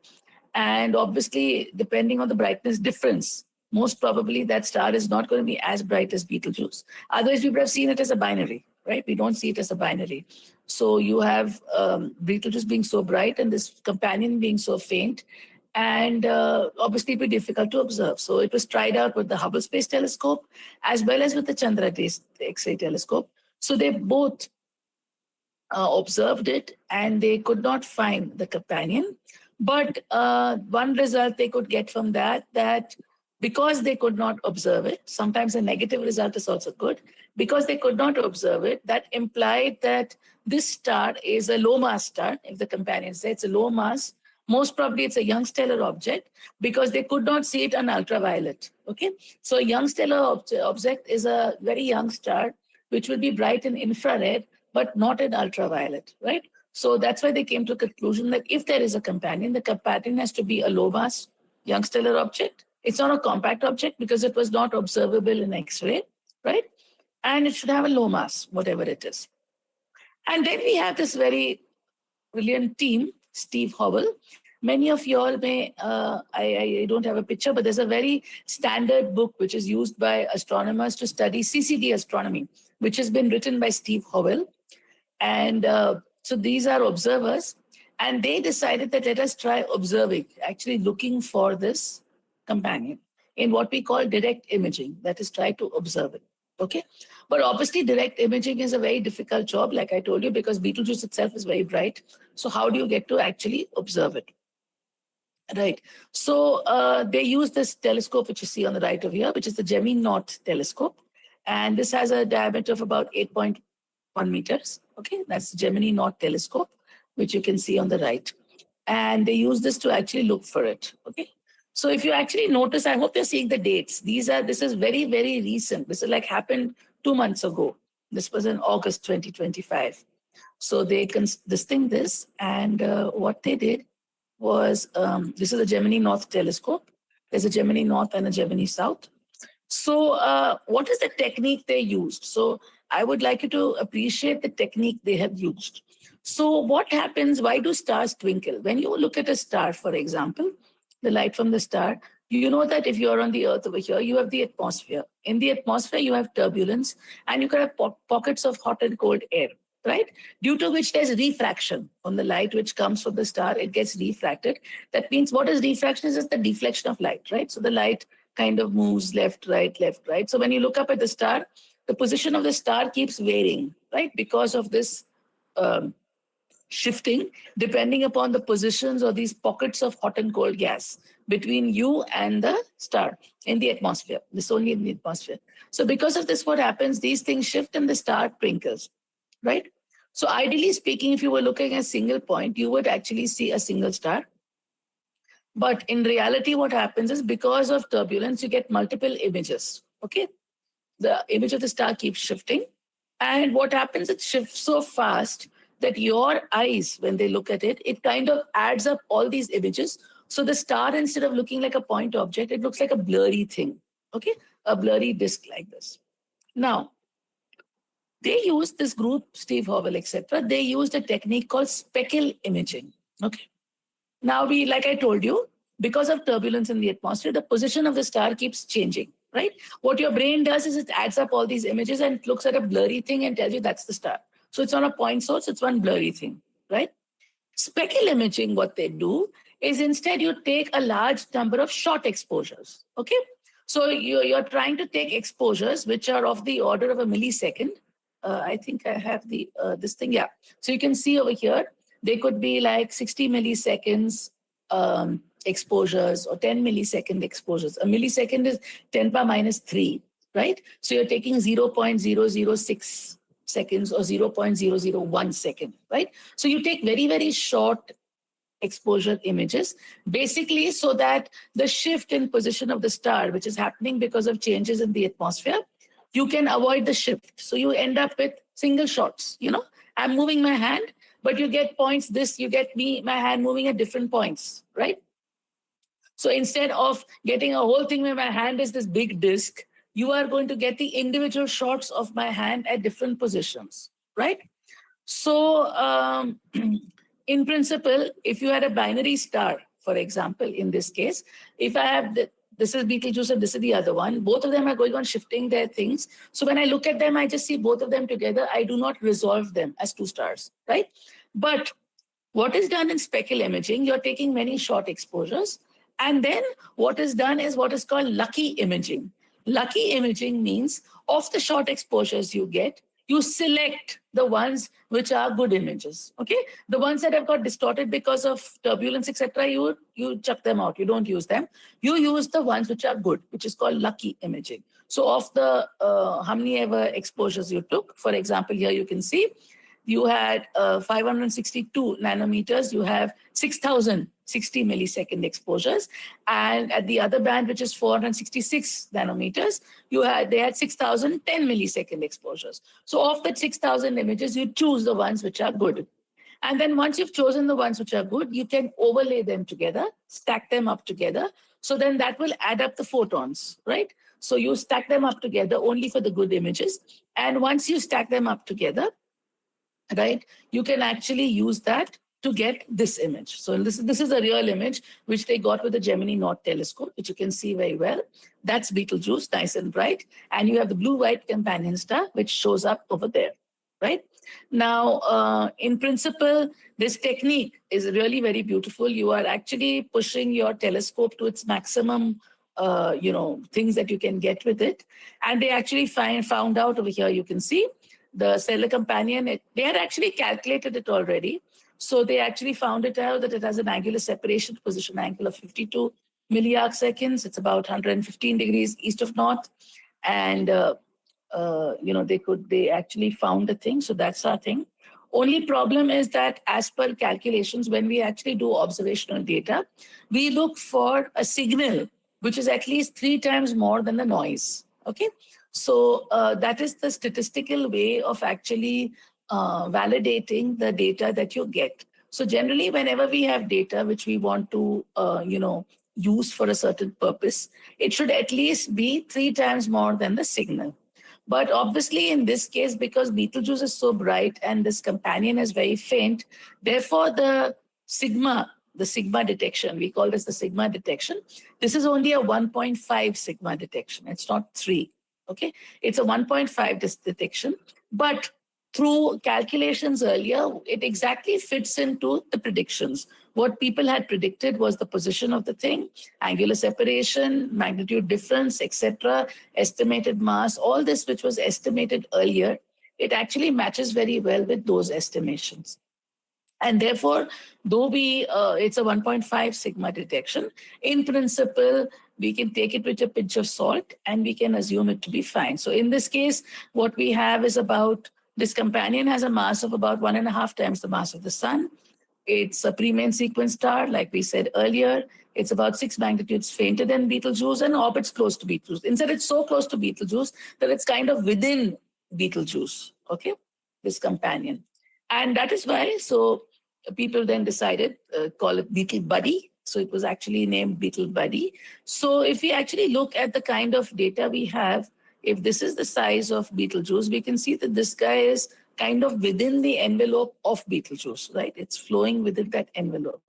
And obviously, depending on the brightness difference, most probably that star is not going to be as bright as Betelgeuse. Otherwise, we would have seen it as a binary, right? We don't see it as a binary. So you have Betelgeuse being so bright and this companion being so faint, and obviously it would be difficult to observe. So it was tried out with the Hubble Space Telescope as well as with the Chandra X-ray telescope. So they both observed it and they could not find the companion. But one result they could get from that because they could not observe it, sometimes a negative result is also good, because they could not observe it, that implied that this star is a low mass star. If the companion says it's a low mass, Most probably it's a young stellar object because they could not see it on ultraviolet. Okay, so a young stellar object is a very young star which will be bright in infrared but not in ultraviolet, right? So that's why they came to a conclusion that if there is a companion, the companion has to be a low mass young stellar object. It's not a compact object because it was not observable in X-ray, right? And it should have a low mass, whatever it is. And then we have this very brilliant team, Steve Howell. Many of you all may, I don't have a picture, but there's a very standard book which is used by astronomers to study CCD astronomy, which has been written by Steve Howell. And so these are observers, and they decided that let us try observing, actually looking for this companion in what we call direct imaging, that is try to observe it. Okay, but obviously direct imaging is a very difficult job, like I told you, because Betelgeuse itself is very bright. So how do you get to actually observe it? Right. So they use this telescope, which you see on the right of here, which is the Gemini North telescope. And this has a diameter of about 8.1 meters. Okay, that's the Gemini North telescope, which you can see on the right. And they use this to actually look for it. Okay. So if you actually notice, I hope you're seeing the dates. This is very, very recent. This is like happened 2 months ago. This was in August 2025. So they distinct this, and what they did was, this is a Gemini North telescope. There's a Gemini North and a Gemini South. So what is the technique they used? So I would like you to appreciate the technique they have used. So what happens, why do stars twinkle? When you look at a star, for example, the light from the star, you know that if you're on the Earth over here, you have the atmosphere. In the atmosphere, you have turbulence, and you can have pockets of hot and cold air, right? Due to which there's refraction on the light which comes from the star, it gets refracted. That means what is refraction? Is just the deflection of light, right? So the light kind of moves left, right, left, right. So when you look up at the star, the position of the star keeps varying, right? Because of this shifting depending upon the positions or these pockets of hot and cold gas between you and the star in the atmosphere. This only in the atmosphere. So because of this, what happens, these things shift and the star twinkles, right? So ideally speaking, if you were looking at a single point, you would actually see a single star. But in reality, what happens is because of turbulence, you get multiple images, okay? The image of the star keeps shifting. And what happens, it shifts so fast that your eyes, when they look at it, it kind of adds up all these images. So the star, instead of looking like a point object, it looks like a blurry thing, okay? A blurry disk like this. Now, they used this group, Steve Howell, etc. They used a technique called speckle imaging, okay? Now, like I told you, because of turbulence in the atmosphere, the position of the star keeps changing, right? What your brain does is it adds up all these images and it looks at a blurry thing and tells you that's the star. So it's not a point source, it's one blurry thing, right? Speckle imaging, what they do is instead you take a large number of short exposures, okay? So you're trying to take exposures which are of the order of a millisecond. I think I have this thing, yeah. So you can see over here, they could be like 60 milliseconds exposures or 10 millisecond exposures. A millisecond is 10 power minus 3, right? So you're taking 0.006 seconds or 0.001 second, right? So you take very, very short exposure images, basically so that the shift in position of the star, which is happening because of changes in the atmosphere, you can avoid the shift. So you end up with single shots, you know? I'm moving my hand, but you get points, you get my hand moving at different points, right? So instead of getting a whole thing where my hand is this big disc, you are going to get the individual shots of my hand at different positions, right? So in principle, if you had a binary star, for example, in this case, if I have this is Betelgeuse and this is the other one, both of them are going on shifting their things. So when I look at them, I just see both of them together. I do not resolve them as two stars, right? But what is done in speckle imaging, you're taking many short exposures. And then what is done is what is called lucky imaging. Lucky imaging means of the short exposures you get, you select the ones which are good images, okay? The ones that have got distorted because of turbulence, etc., you chuck them out, you don't use them. You use the ones which are good, which is called lucky imaging. So of the how many ever exposures you took, for example, here you can see, you had 562 nanometers, you have 6,000 60 millisecond exposures. And at the other band, which is 466 nanometers, they had 6,010 millisecond exposures. So of the 6,000 images, you choose the ones which are good. And then once you've chosen the ones which are good, you can overlay them together, stack them up together. So then that will add up the photons, right? So you stack them up together only for the good images. And once you stack them up together, right, you can actually use that to get this image. So this is a real image which they got with the Gemini Naught telescope, which you can see very well. That's Betelgeuse, nice and bright. And you have the blue-white companion star, which shows up over there, right? Now, in principle, this technique is really very beautiful. You are actually pushing your telescope to its maximum, things that you can get with it. And they actually found out over here, you can see, the stellar companion, they had actually calculated it already. So they actually found it out that it has an angular separation position angle of 52 milliarc seconds. It's about 115 degrees east of north. And, they actually found the thing. So that's our thing. Only problem is that as per calculations, when we actually do observational data, we look for a signal which is at least 3 times more than the noise. Okay. So that is the statistical way of actually validating the data that you get. So generally, whenever we have data which we want to, use for a certain purpose, it should at least be 3 times more than the signal. But obviously, in this case, because Betelgeuse is so bright and this companion is very faint, therefore the sigma detection, we call this the sigma detection. This is only a 1.5 sigma detection. It's not 3. Okay, it's a 1.5 detection, but through calculations earlier, it exactly fits into the predictions. What people had predicted was the position of the thing, angular separation, magnitude difference, etc., estimated mass, all this which was estimated earlier, it actually matches very well with those estimations. And therefore, though it's a 1.5 sigma detection, in principle, we can take it with a pinch of salt and we can assume it to be fine. So in this case, what we have is this companion has a mass of about 1.5 times the mass of the sun. It's a pre-main sequence star, like we said earlier. It's about 6 magnitudes fainter than Betelgeuse and orbits close to Betelgeuse. Instead, it's so close to Betelgeuse that it's kind of within Betelgeuse, okay, this companion. And that is why, so people then decided, call it Beetle Buddy. So it was actually named Beetle Buddy. So if we actually look at the kind of data we have, if this is the size of Betelgeuse, we can see that this guy is kind of within the envelope of Betelgeuse, right? It's flowing within that envelope.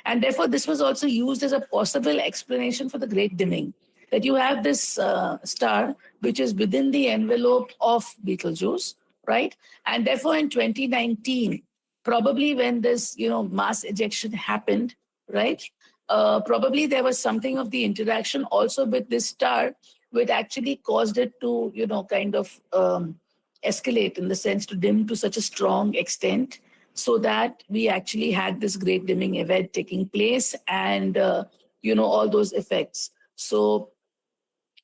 And therefore, this was also used as a possible explanation for the Great Dimming, that you have this star which is within the envelope of Betelgeuse, right? And therefore, in 2019, probably when this, mass ejection happened, right? Probably there was something of the interaction also with this star, which actually caused it to, kind of escalate, in the sense to dim to such a strong extent, so that we actually had this great dimming event taking place and, all those effects. So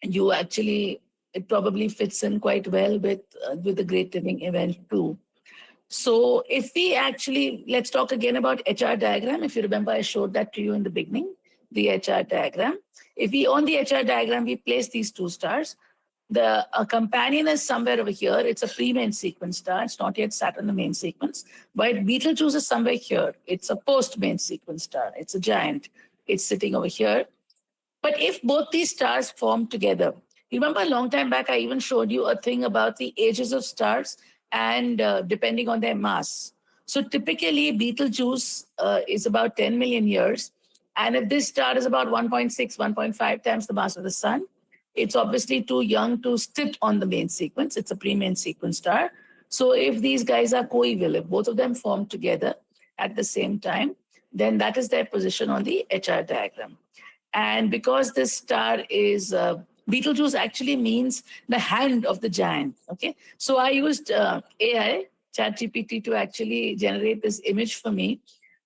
it probably fits in quite well with the great dimming event too. So if we actually, let's talk again about HR diagram. If you remember, I showed that to you in the beginning, the HR diagram. On the HR diagram, we place these 2 stars. The companion is somewhere over here. It's a pre-main sequence star. It's not yet sat on the main sequence. But Betelgeuse is somewhere here. It's a post-main sequence star. It's a giant. It's sitting over here. But if both these stars form together, you remember a long time back, I even showed you a thing about the ages of stars and depending on their mass. So typically, Betelgeuse is about 10 million years. And if this star is about 1.6, 1.5 times the mass of the sun, it's obviously too young to sit on the main sequence. It's a pre-main sequence star. So if these guys are coeval, if both of them form together at the same time, then that is their position on the HR diagram. And because this star is, Betelgeuse actually means the hand of the giant, okay? So I used AI, ChatGPT, to actually generate this image for me.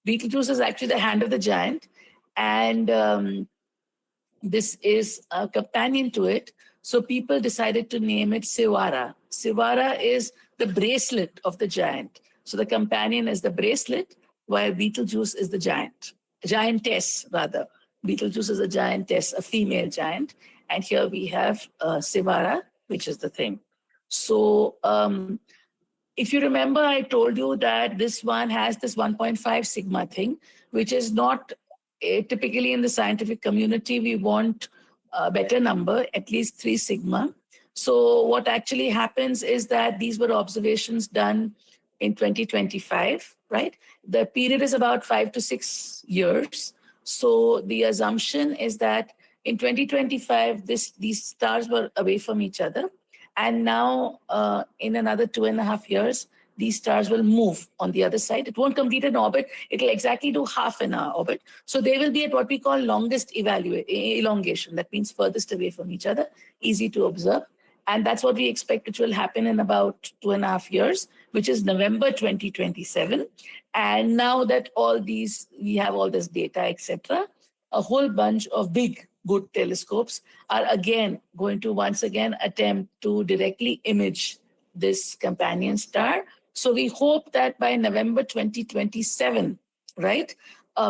Betelgeuse is actually the hand of the giant. And this is a companion to it. So people decided to name it Sivara. Sivara is the bracelet of the giant. So the companion is the bracelet, while Betelgeuse is the giant. giantess rather. Betelgeuse is a giantess, a female giant. And here we have Sivara, which is the thing. So if you remember, I told you that this one has this 1.5 sigma thing, which is not typically in the scientific community, we want a better number, at least 3 sigma. So what actually happens is that these were observations done in 2025, right? The period is about 5 to 6 years. So the assumption is that in 2025, these stars were away from each other. And now, in another 2.5 years, these stars will move on the other side. It won't complete an orbit. It'll exactly do half an hour orbit. So they will be at what we call longest elongation. That means furthest away from each other, easy to observe. And that's what we expect it will happen in about 2.5 years, which is November 2027. And now that we have all this data, etc., a whole bunch of big, good telescopes are again going to once again attempt to directly image this companion star. So we hope that by November 2027, right,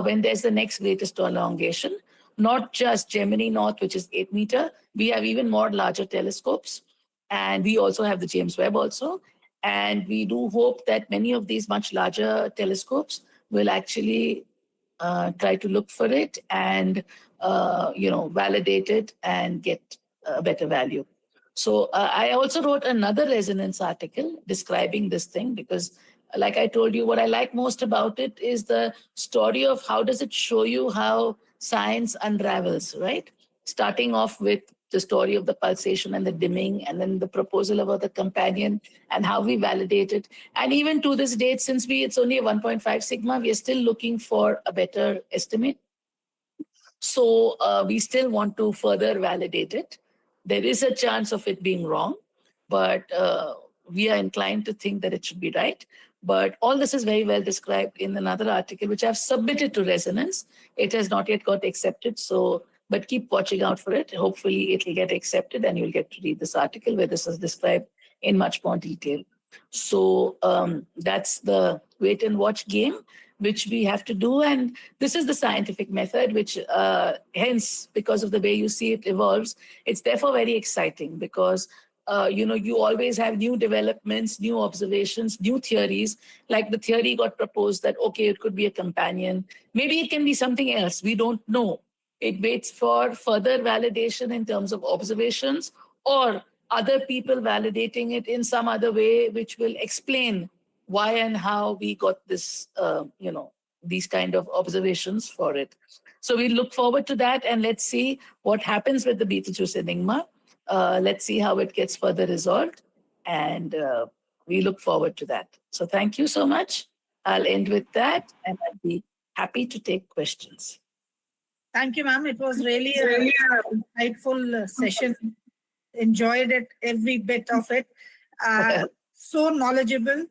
when there's the next greatest elongation, not just Gemini North, which is 8 meter, we have even more larger telescopes. And we also have the James Webb also. And we do hope that many of these much larger telescopes will actually try to look for it and validate it and get a better value. So I also wrote another resonance article describing this thing because, like I told you, what I like most about it is the story of how does it show you how science unravels, right? Starting off with the story of the pulsation and the dimming, and then the proposal about the companion and how we validate it. And even to this date, since it's only a 1.5 sigma, we are still looking for a better estimate. So we still want to further validate it. There is a chance of it being wrong, but we are inclined to think that it should be right. But all this is very well described in another article, which I've submitted to Resonance. It has not yet got accepted, but keep watching out for it. Hopefully it will get accepted and you'll get to read this article where this is described in much more detail. So that's the wait and watch game, which we have to do. And this is the scientific method, which hence, because of the way you see it evolves, it's therefore very exciting because you always have new developments, new observations, new theories. Like the theory got proposed that, okay, it could be a companion. Maybe it can be something else. We don't know. It waits for further validation in terms of observations or other people validating it in some other way, which will explain why and how we got this, these kind of observations for it. So we look forward to that, and let's see what happens with the Betelgeuse enigma. Let's see how it gets further resolved, and we look forward to that. So thank you so much. I'll end with that, and I'll be happy to take questions. Thank you, ma'am. It was really a insightful session. Enjoyed it, every bit of it. So knowledgeable.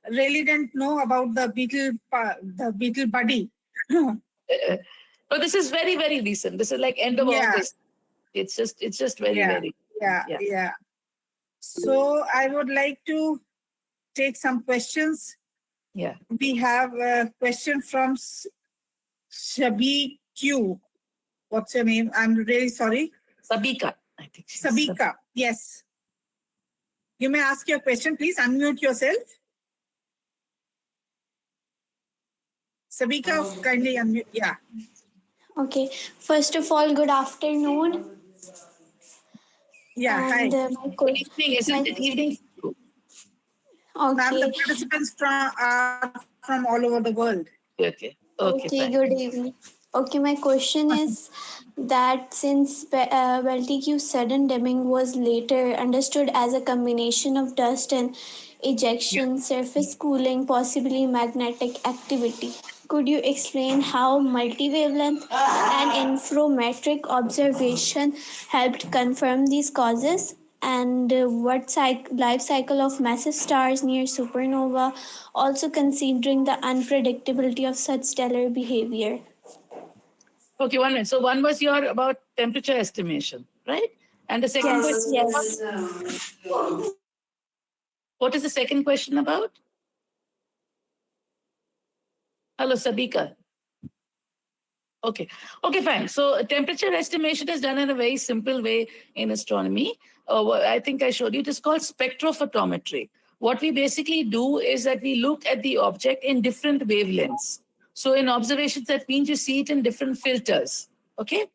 Really didn't know about the beetle buddy. But this is very, very recent. This is like end of August. It's just very, very. Yeah. So I would like to take some questions. Yeah. We have a question from Shabi Q. What's your name? I'm really sorry. Sabika, I think. Sabika, yes. You may ask your question. Please unmute yourself. Sabika, kindly unmute. Yeah. Okay. First of all, good afternoon. Yeah, and, hi. Good evening, isn't it? Evening. Ma'am, Okay. the participants are from all over the world. Okay. Okay, good evening. Okay, my question is that since Betelgeuse sudden dimming was later understood as a combination of dust and ejection, surface cooling, possibly magnetic activity, could you explain how multi-wavelength and inframetric observation helped confirm these causes? And what life cycle of massive stars near supernova, also considering the unpredictability of such stellar behavior? Okay, 1 minute. So one was your about temperature estimation, right? And the second question. Yes. What is the second question about? Hello, Sabika. Okay. Okay, fine. So temperature estimation is done in a very simple way in astronomy. I think I showed you. It is called spectrophotometry. What we basically do is that we look at the object in different wavelengths. So in observations, that means you see it in different filters. Okay.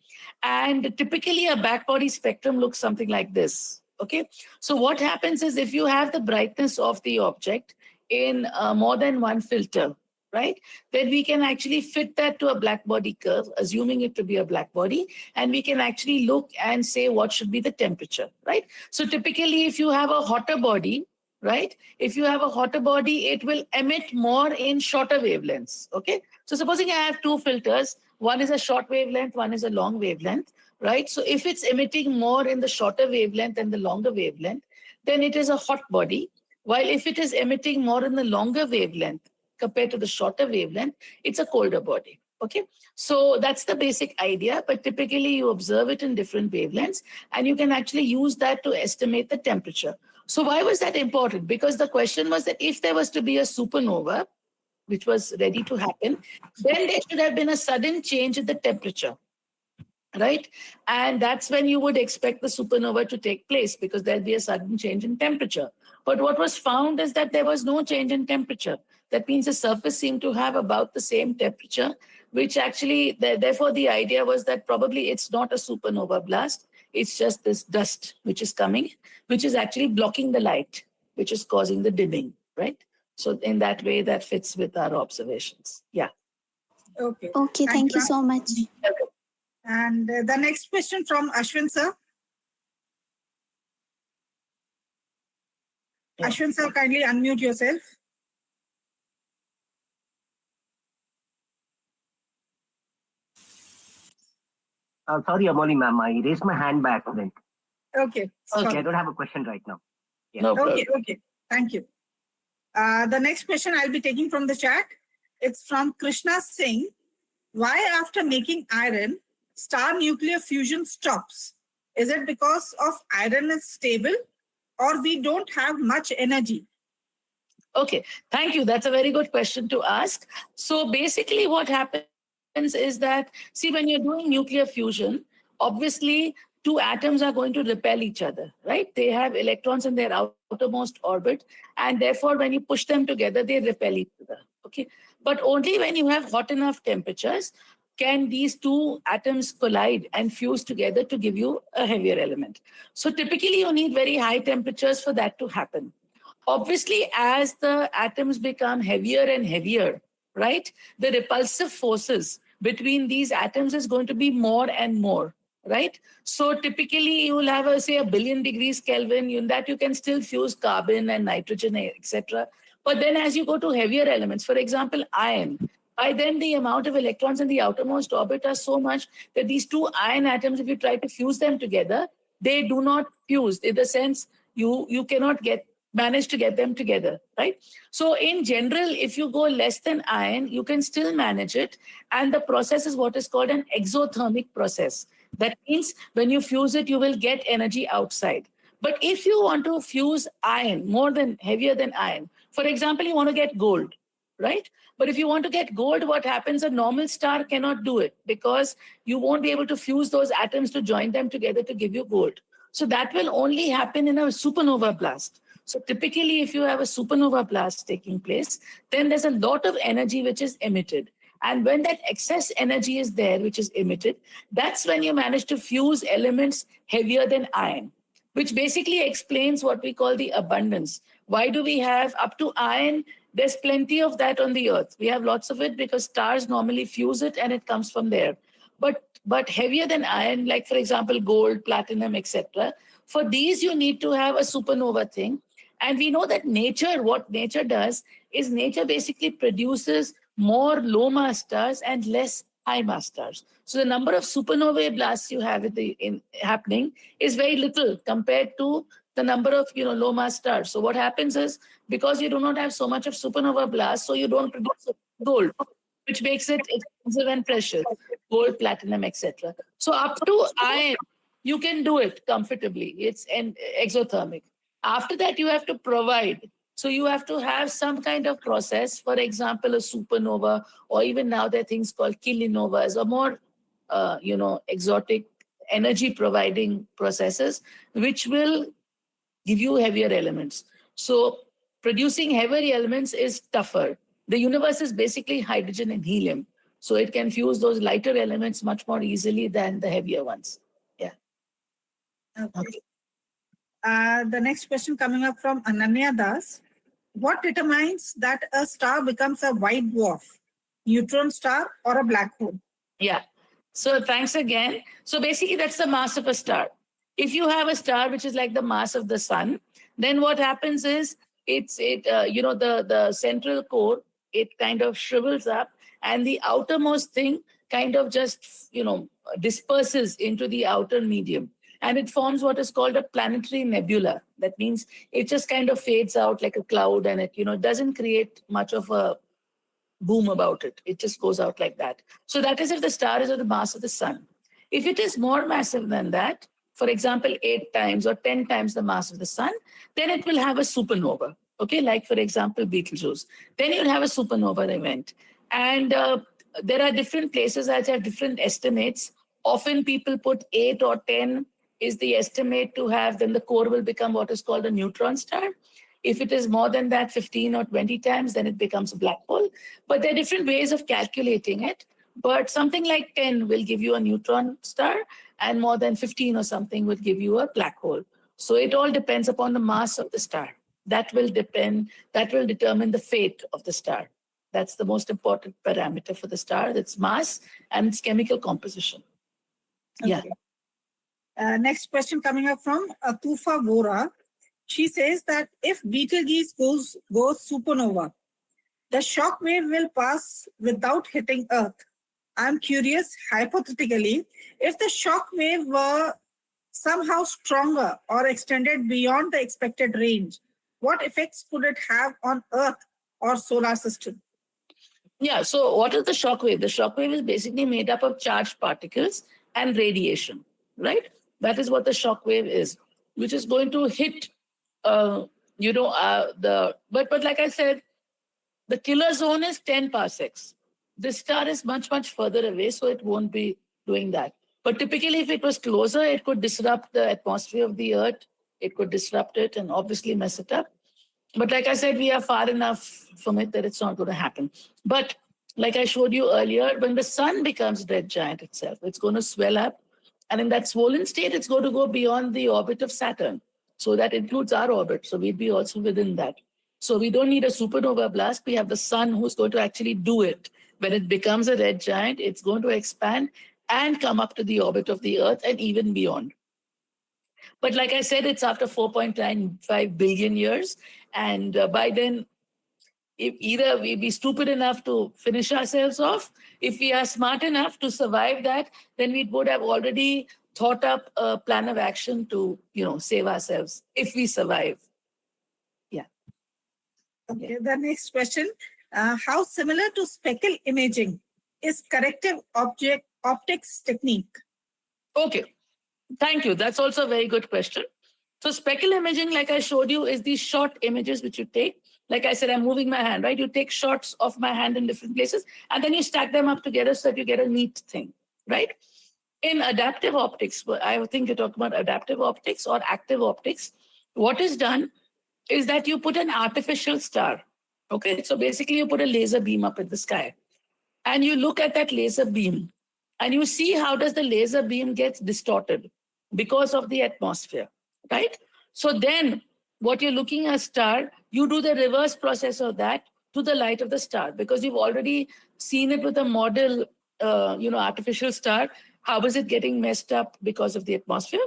And typically a backbody spectrum looks something like this. Okay. So what happens is if you have the brightness of the object in more than one filter, right, then we can actually fit that to a black body curve, assuming it to be a black body, and we can actually look and say what should be the temperature, right? So typically, if you have a hotter body, right, if you have a hotter body, it will emit more in shorter wavelengths, okay? So supposing I have two filters, one is a short wavelength, one is a long wavelength, right? So if it's emitting more in the shorter wavelength than the longer wavelength, then it is a hot body, while if it is emitting more in the longer wavelength, compared to the shorter wavelength, it's a colder body. Okay, so that's the basic idea, but typically you observe it in different wavelengths and you can actually use that to estimate the temperature. So why was that important? Because the question was that if there was to be a supernova, which was ready to happen, then there should have been a sudden change in the temperature, right? And that's when you would expect the supernova to take place because there'll be a sudden change in temperature. But what was found is that there was no change in temperature. That means the surface seemed to have about the same temperature, which actually, therefore, the idea was that probably it's not a supernova blast. It's just this dust which is coming, which is actually blocking the light, which is causing the dimming, right? So in that way, that fits with our observations. Yeah. Okay. Okay, thank you so much. Okay. And the next question from Ashwin sir. Yeah. Ashwin sir, kindly unmute yourself. Sorry, Amoli ma'am, I raised my hand by accident. Okay. Okay, I don't have a question right now. Yeah. No problem. Okay. Thank you. The next question I'll be taking from the chat. It's from Krishna Singh. Why after making iron, star nuclear fusion stops? Is it because of iron is stable or we don't have much energy? Okay, thank you. That's a very good question to ask. So basically what happens is that, see, when you're doing nuclear fusion, obviously two atoms are going to repel each other, right? They have electrons in their outermost orbit, and therefore when you push them together, they repel each other, okay? But only when you have hot enough temperatures can these two atoms collide and fuse together to give you a heavier element. So typically you need very high temperatures for that to happen. Obviously, as the atoms become heavier and heavier, right, the repulsive forces between these atoms is going to be more and more, right? So typically you will have, say, 1 billion degrees Kelvin. In that you can still fuse carbon and nitrogen, etc. But then as you go to heavier elements, for example, iron, by then the amount of electrons in the outermost orbit are so much that these two iron atoms, if you try to fuse them together, they do not fuse. In the sense, you cannot manage to get them together, right? So in general, if you go less than iron, you can still manage it. And the process is what is called an exothermic process. That means when you fuse it, you will get energy outside. But if you want to fuse iron heavier than iron, for example, you want to get gold, right? But if you want to get gold, what happens? A normal star cannot do it because you won't be able to fuse those atoms to join them together to give you gold. So that will only happen in a supernova blast. So typically, if you have a supernova blast taking place, then there's a lot of energy which is emitted. And when that excess energy is there, which is emitted, that's when you manage to fuse elements heavier than iron, which basically explains what we call the abundance. Why do we have up to iron? There's plenty of that on the Earth. We have lots of it because stars normally fuse it and it comes from there. But heavier than iron, like for example, gold, platinum, etc., for these you need to have a supernova thing. And we know that what nature does is nature basically produces more low mass stars and less high mass stars. So the number of supernovae blasts you have happening is very little compared to the number of low mass stars. So what happens is, because you do not have so much of supernova blasts, so you don't produce gold, which makes it expensive and precious, gold, platinum, etc. So up to iron, you can do it comfortably. It's exothermic. After that, you have to provide So you have to have some kind of process, for example, a supernova, or even now there are things called kilonovas, or more, exotic energy providing processes, which will give you heavier elements. So producing heavier elements is tougher. The universe is basically hydrogen and helium. So it can fuse those lighter elements much more easily than the heavier ones. Yeah. Okay. The next question coming up from Ananya Das. What determines that a star becomes a white dwarf, neutron star, or a black hole? Yeah. So thanks again. So basically, that's the mass of a star. If you have a star which is like the mass of the sun, then what happens is the central core, it kind of shrivels up, and the outermost thing kind of just disperses into the outer medium, and it forms what is called a planetary nebula. That means it just kind of fades out like a cloud, and it doesn't create much of a boom about it. It just goes out like that. So that is if the star is of the mass of the sun. If it is more massive than that, for example, 8 times or 10 times the mass of the sun, then it will have a supernova. Okay, like for example, Betelgeuse. Then you'll have a supernova event. And there are different places that have different estimates. Often people put 8 or 10 is the estimate to have, then the core will become what is called a neutron star. If it is more than that, 15 or 20 times, then it becomes a black hole. But there are different ways of calculating it. But something like 10 will give you a neutron star, and more than 15 or something will give you a black hole. So it all depends upon the mass of the star. That will determine the fate of the star. That's the most important parameter for the star, its mass and its chemical composition. Yeah. Okay. Next question coming up from Atufa Vora. She says that if Betelgeuse goes supernova, the shock wave will pass without hitting Earth. I'm curious, hypothetically, if the shock wave were somehow stronger or extended beyond the expected range, what effects could it have on Earth or solar system? Yeah, so what is the shock wave? The shock wave is basically made up of charged particles and radiation, right? That is what the shock wave is, which is going to hit but like I said, the killer zone is 10 parsecs. This star is much, much further away, so it won't be doing that. But typically, if it was closer, it could disrupt the atmosphere of the Earth. It could disrupt it and obviously mess it up. But like I said, we are far enough from it that it's not going to happen. But like I showed you earlier, when the sun becomes red giant itself, it's going to swell up. And in that swollen state, it's going to go beyond the orbit of Saturn. So that includes our orbit. So we'd be also within that. So we don't need a supernova blast. We have the sun who's going to actually do it. When it becomes a red giant, it's going to expand and come up to the orbit of the Earth and even beyond. But like I said, it's after 4.95 billion years. And by then, if either we be stupid enough to finish ourselves off, if we are smart enough to survive that, then we would have already thought up a plan of action to, save ourselves if we survive. Yeah. Okay. The next question: how similar to speckle imaging is corrective optics technique? Okay. Thank you. That's also a very good question. So speckle imaging, like I showed you, is these short images which you take. Like I said, I'm moving my hand, right? You take shots of my hand in different places, and then you stack them up together so that you get a neat thing, right? In adaptive optics, I think you're talking about adaptive optics or active optics. What is done is that you put an artificial star. Okay, so basically you put a laser beam up in the sky, and you look at that laser beam, and you see how does the laser beam gets distorted because of the atmosphere, right? So then what you're looking at star, you do the reverse process of that to the light of the star, because you've already seen it with a model, artificial star. How is it getting messed up because of the atmosphere?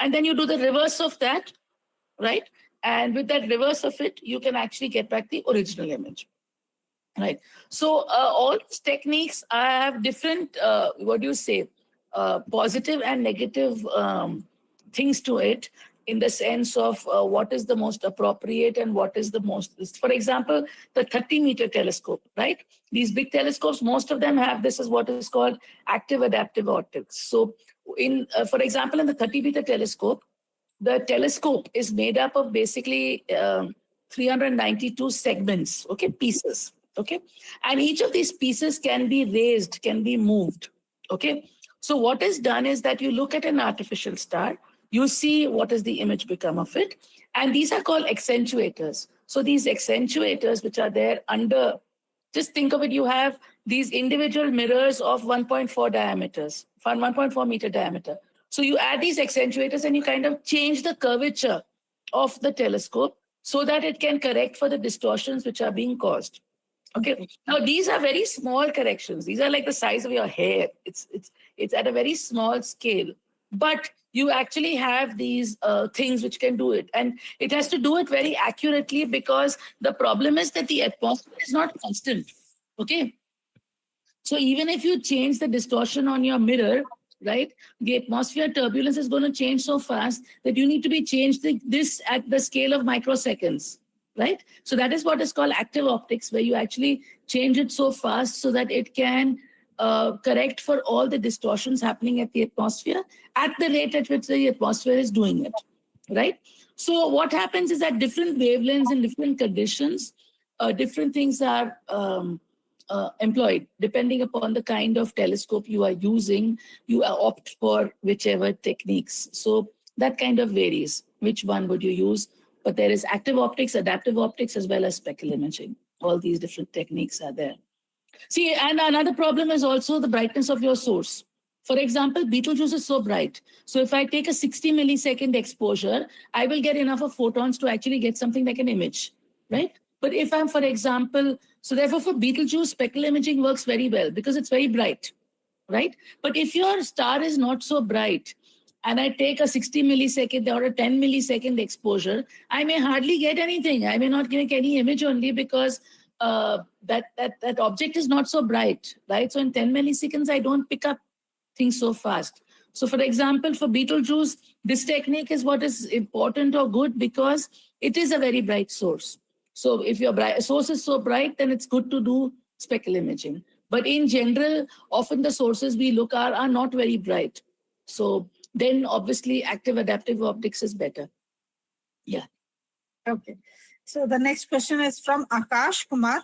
And then you do the reverse of that, right? And with that reverse of it, you can actually get back the original image, right? So all these techniques have different, positive and negative things to it, in the sense of what is the most appropriate and what is the most, for example, the 30-meter telescope, right? These big telescopes, most of them have this is what is called active adaptive optics. So for example, in the 30-meter telescope, the telescope is made up of basically 392 segments, okay, pieces, okay? And each of these pieces can be raised, can be moved, okay? So what is done is that you look at an artificial star, you see what is the image become of it, and these are called accentuators. So these accentuators which are there under, just think of it, you have these individual mirrors of 1.4 diameters, 1.4 meter diameter. So you add these accentuators and you kind of change the curvature of the telescope so that it can correct for the distortions which are being caused. Okay. Now these are very small corrections. These are like the size of your hair. It's at a very small scale, but you actually have these things which can do it, and it has to do it very accurately because the problem is that the atmosphere is not constant. Okay. So even if you change the distortion on your mirror, right, the atmosphere turbulence is going to change so fast that you need to be changed this at the scale of microseconds, right? So that is what is called active optics, where you actually change it so fast so that it can correct for all the distortions happening at the atmosphere at the rate at which the atmosphere is doing it, right? So what happens is that different wavelengths in different conditions, different things are employed depending upon the kind of telescope you are using. You opt for whichever techniques. So that kind of varies. Which one would you use? But there is active optics, adaptive optics, as well as speckle imaging. All these different techniques are there. See, and another problem is also the brightness of your source. For example, Betelgeuse is so bright. So if I take a 60 millisecond exposure, I will get enough of photons to actually get something like an image, right? But if I'm, for example, so therefore for Betelgeuse, speckle imaging works very well because it's very bright, right? But if your star is not so bright, and I take a 60 millisecond or a 10 millisecond exposure, I may hardly get anything. I may not get any image only because that object is not so bright, right? So in 10 milliseconds, I don't pick up things so fast. So for example, for Betelgeuse, this technique is what is important or good because it is a very bright source. So if your source is so bright, then it's good to do speckle imaging. But in general, often the sources we look are not very bright. So then obviously active adaptive optics is better. Yeah. Okay. So the next question is from Akash Kumar.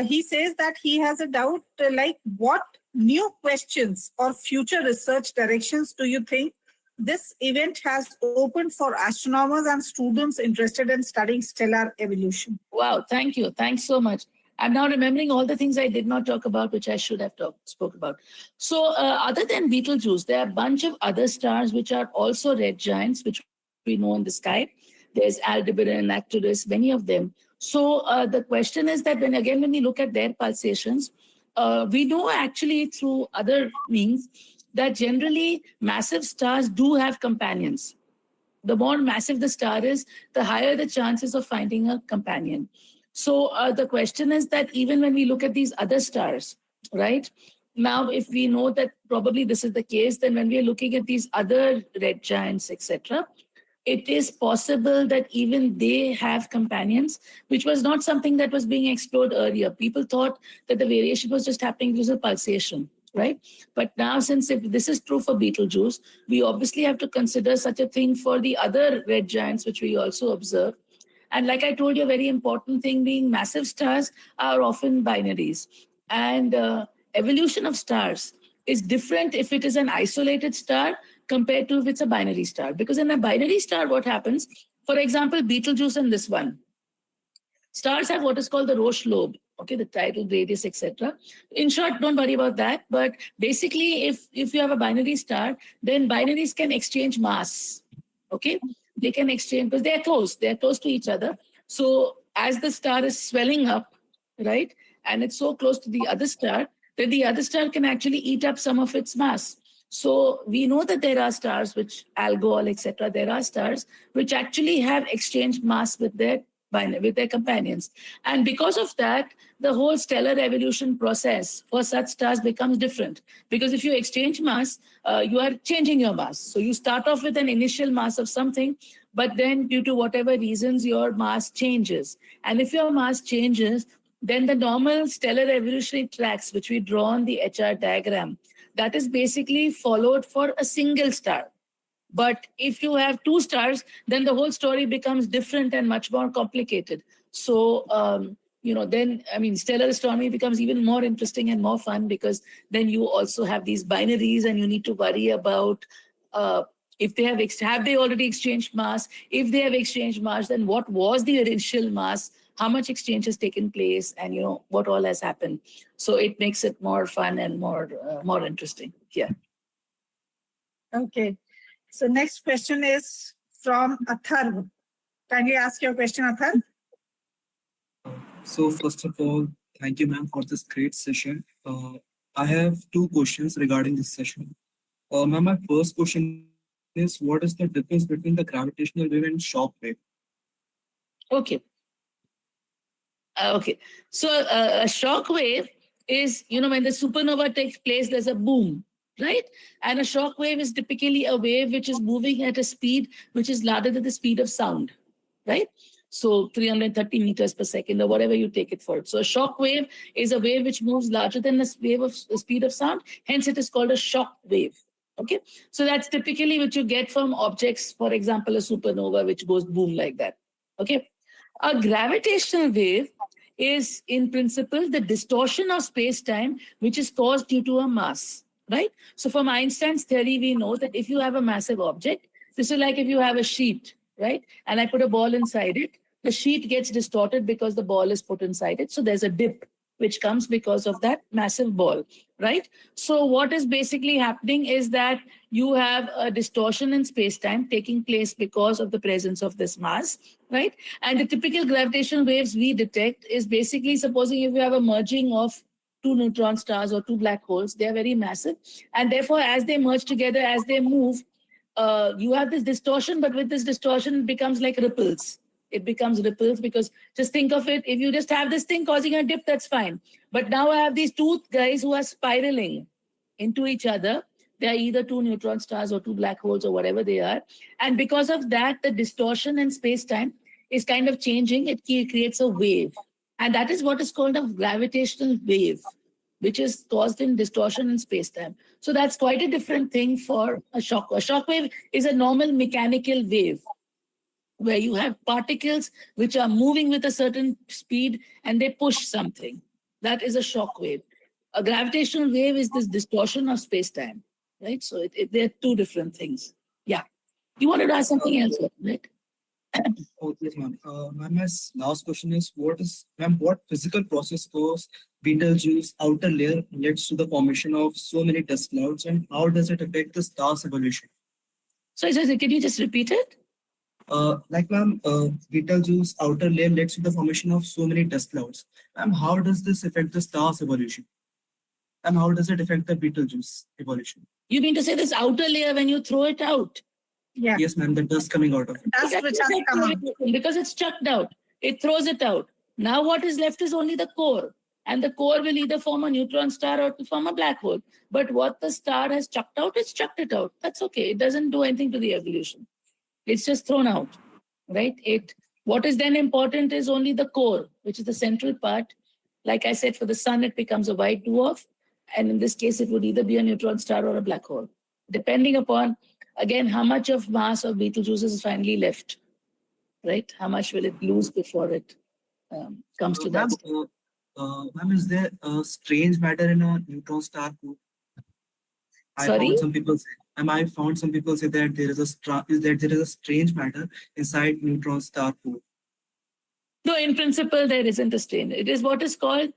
He says that he has a doubt, like what new questions or future research directions do you think this event has opened for astronomers and students interested in studying stellar evolution? Wow, thank you. Thanks so much. I'm now remembering all the things I did not talk about, which I should have spoke about. So other than Betelgeuse, there are a bunch of other stars which are also red giants, which we know in the sky. There's Aldebaran, Arcturus, many of them. So the question is that when we look at their pulsations, we know actually through other means that generally massive stars do have companions. The more massive the star is, the higher the chances of finding a companion. So the question is that even when we look at these other stars, right? Now, if we know that probably this is the case, then when we are looking at these other red giants, etc., it is possible that even they have companions, which was not something that was being explored earlier. People thought that the variation was just happening because of pulsation, right? But now, since if this is true for Betelgeuse, we obviously have to consider such a thing for the other red giants, which we also observe. And like I told you, a very important thing being massive stars are often binaries. And evolution of stars is different if it is an isolated star compared to if it's a binary star. Because in a binary star, what happens, for example, Betelgeuse and this one, stars have what is called the Roche lobe, okay, the tidal radius, etc. In short, don't worry about that. But basically, if you have a binary star, then binaries can exchange mass, okay? They can exchange because they're close to each other. So as the star is swelling up, right, and it's so close to the other star, that the other star can actually eat up some of its mass. So we know that there are stars which Algol, etc. There are stars which actually have exchanged mass with their companions. And because of that, the whole stellar evolution process for such stars becomes different. Because if you exchange mass, you are changing your mass. So you start off with an initial mass of something, but then due to whatever reasons, your mass changes. And if your mass changes, then the normal stellar evolutionary tracks, which we draw on the HR diagram, that is basically followed for a single star. But if you have two stars, then the whole story becomes different and much more complicated. So, then, stellar astronomy becomes even more interesting and more fun, because then you also have these binaries and you need to worry about if they have they already exchanged mass? If they have exchanged mass, then what was the initial mass? How much exchange has taken place, and what all has happened? So it makes it more fun and more interesting. Yeah. Okay. So next question is from Atharv. Kindly ask your question, Atharv. So first of all, thank you, ma'am, for this great session. I have two questions regarding this session. Ma'am, my first question is, what is the difference between the gravitational wave and shock wave? Okay. So a shock wave is, when the supernova takes place, there's a boom, right? And a shock wave is typically a wave which is moving at a speed which is larger than the speed of sound, right? So 330 meters per second, or whatever you take it for. So a shock wave is a wave which moves larger than the speed of sound. Hence, it is called a shock wave. Okay, so that's typically what you get from objects, for example, a supernova, which goes boom like that. Okay, a gravitational wave is, in principle, the distortion of space-time which is caused due to a mass, right? So from Einstein's theory, we know that if you have a massive object, this is like if you have a sheet, right? And I put a ball inside it, the sheet gets distorted because the ball is put inside it. So there's a dip which comes because of that massive ball, right? So what is basically happening is that you have a distortion in space-time taking place because of the presence of this mass, right? And the typical gravitational waves we detect is basically, supposing if you have a merging of two neutron stars or two black holes, they are very massive. And therefore, as they merge together, as they move, you have this distortion, but with this distortion, it becomes like ripples. It becomes ripples, because just think of it, if you just have this thing causing a dip, that's fine. But now I have these two guys who are spiraling into each other. They are either two neutron stars or two black holes or whatever they are. And because of that, the distortion in space-time is kind of changing. It creates a wave. And that is what is called a gravitational wave, which is caused in distortion in space-time. So that's quite a different thing for a shock. A shock wave is a normal mechanical wave, where you have particles which are moving with a certain speed and they push something. That is a shock wave. A gravitational wave is this distortion of space-time, right? So they're two different things. Yeah. You wanted to ask something else, right? Oh, yes, ma'am. Ma'am, my last question is, what physical process causes Betelgeuse outer layer leads to the formation of so many dust clouds, and how does it affect the star's evolution? So can you just repeat it? Ma'am, Betelgeuse outer layer leads to the formation of so many dust clouds. Ma'am, how does this affect the star's evolution? And how does it affect the Betelgeuse evolution? You mean to say this outer layer when you throw it out? Yeah. Yes, ma'am, the dust coming out of it. Dust which has come out. Because it's chucked out. It throws it out. Now what is left is only the core. And the core will either form a neutron star or form a black hole. But what the star has chucked out, it's chucked it out. That's okay. It doesn't do anything to the evolution. It's just thrown out, right? What is then important is only the core, which is the central part. Like I said, for the sun, it becomes a white dwarf. And in this case, it would either be a neutron star or a black hole, depending upon, again, how much of mass of Betelgeuse is finally left, right? How much will it lose before it comes to that? Ma'am, is there a strange matter in a neutron star core? Sorry? I found some people say that there is a strange matter inside neutron star core. No, in principle, there isn't a strain. It is what is called,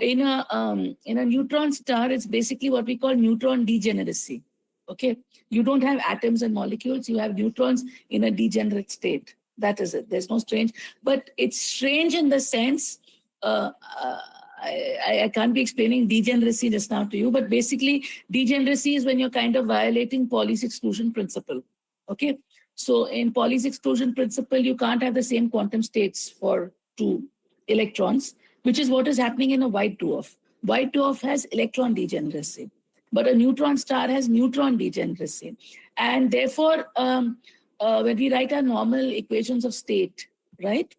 in a neutron star, it's basically what we call neutron degeneracy. Okay, you don't have atoms and molecules, you have neutrons in a degenerate state. That is it. There's no strange, but it's strange in the sense, I can't be explaining degeneracy just now to you, but basically degeneracy is when you're kind of violating Pauli's exclusion principle. Okay, so in Pauli's exclusion principle, you can't have the same quantum states for two electrons, which is what is happening in a white dwarf. White dwarf has electron degeneracy, but a neutron star has neutron degeneracy. And therefore, when we write our normal equations of state, right,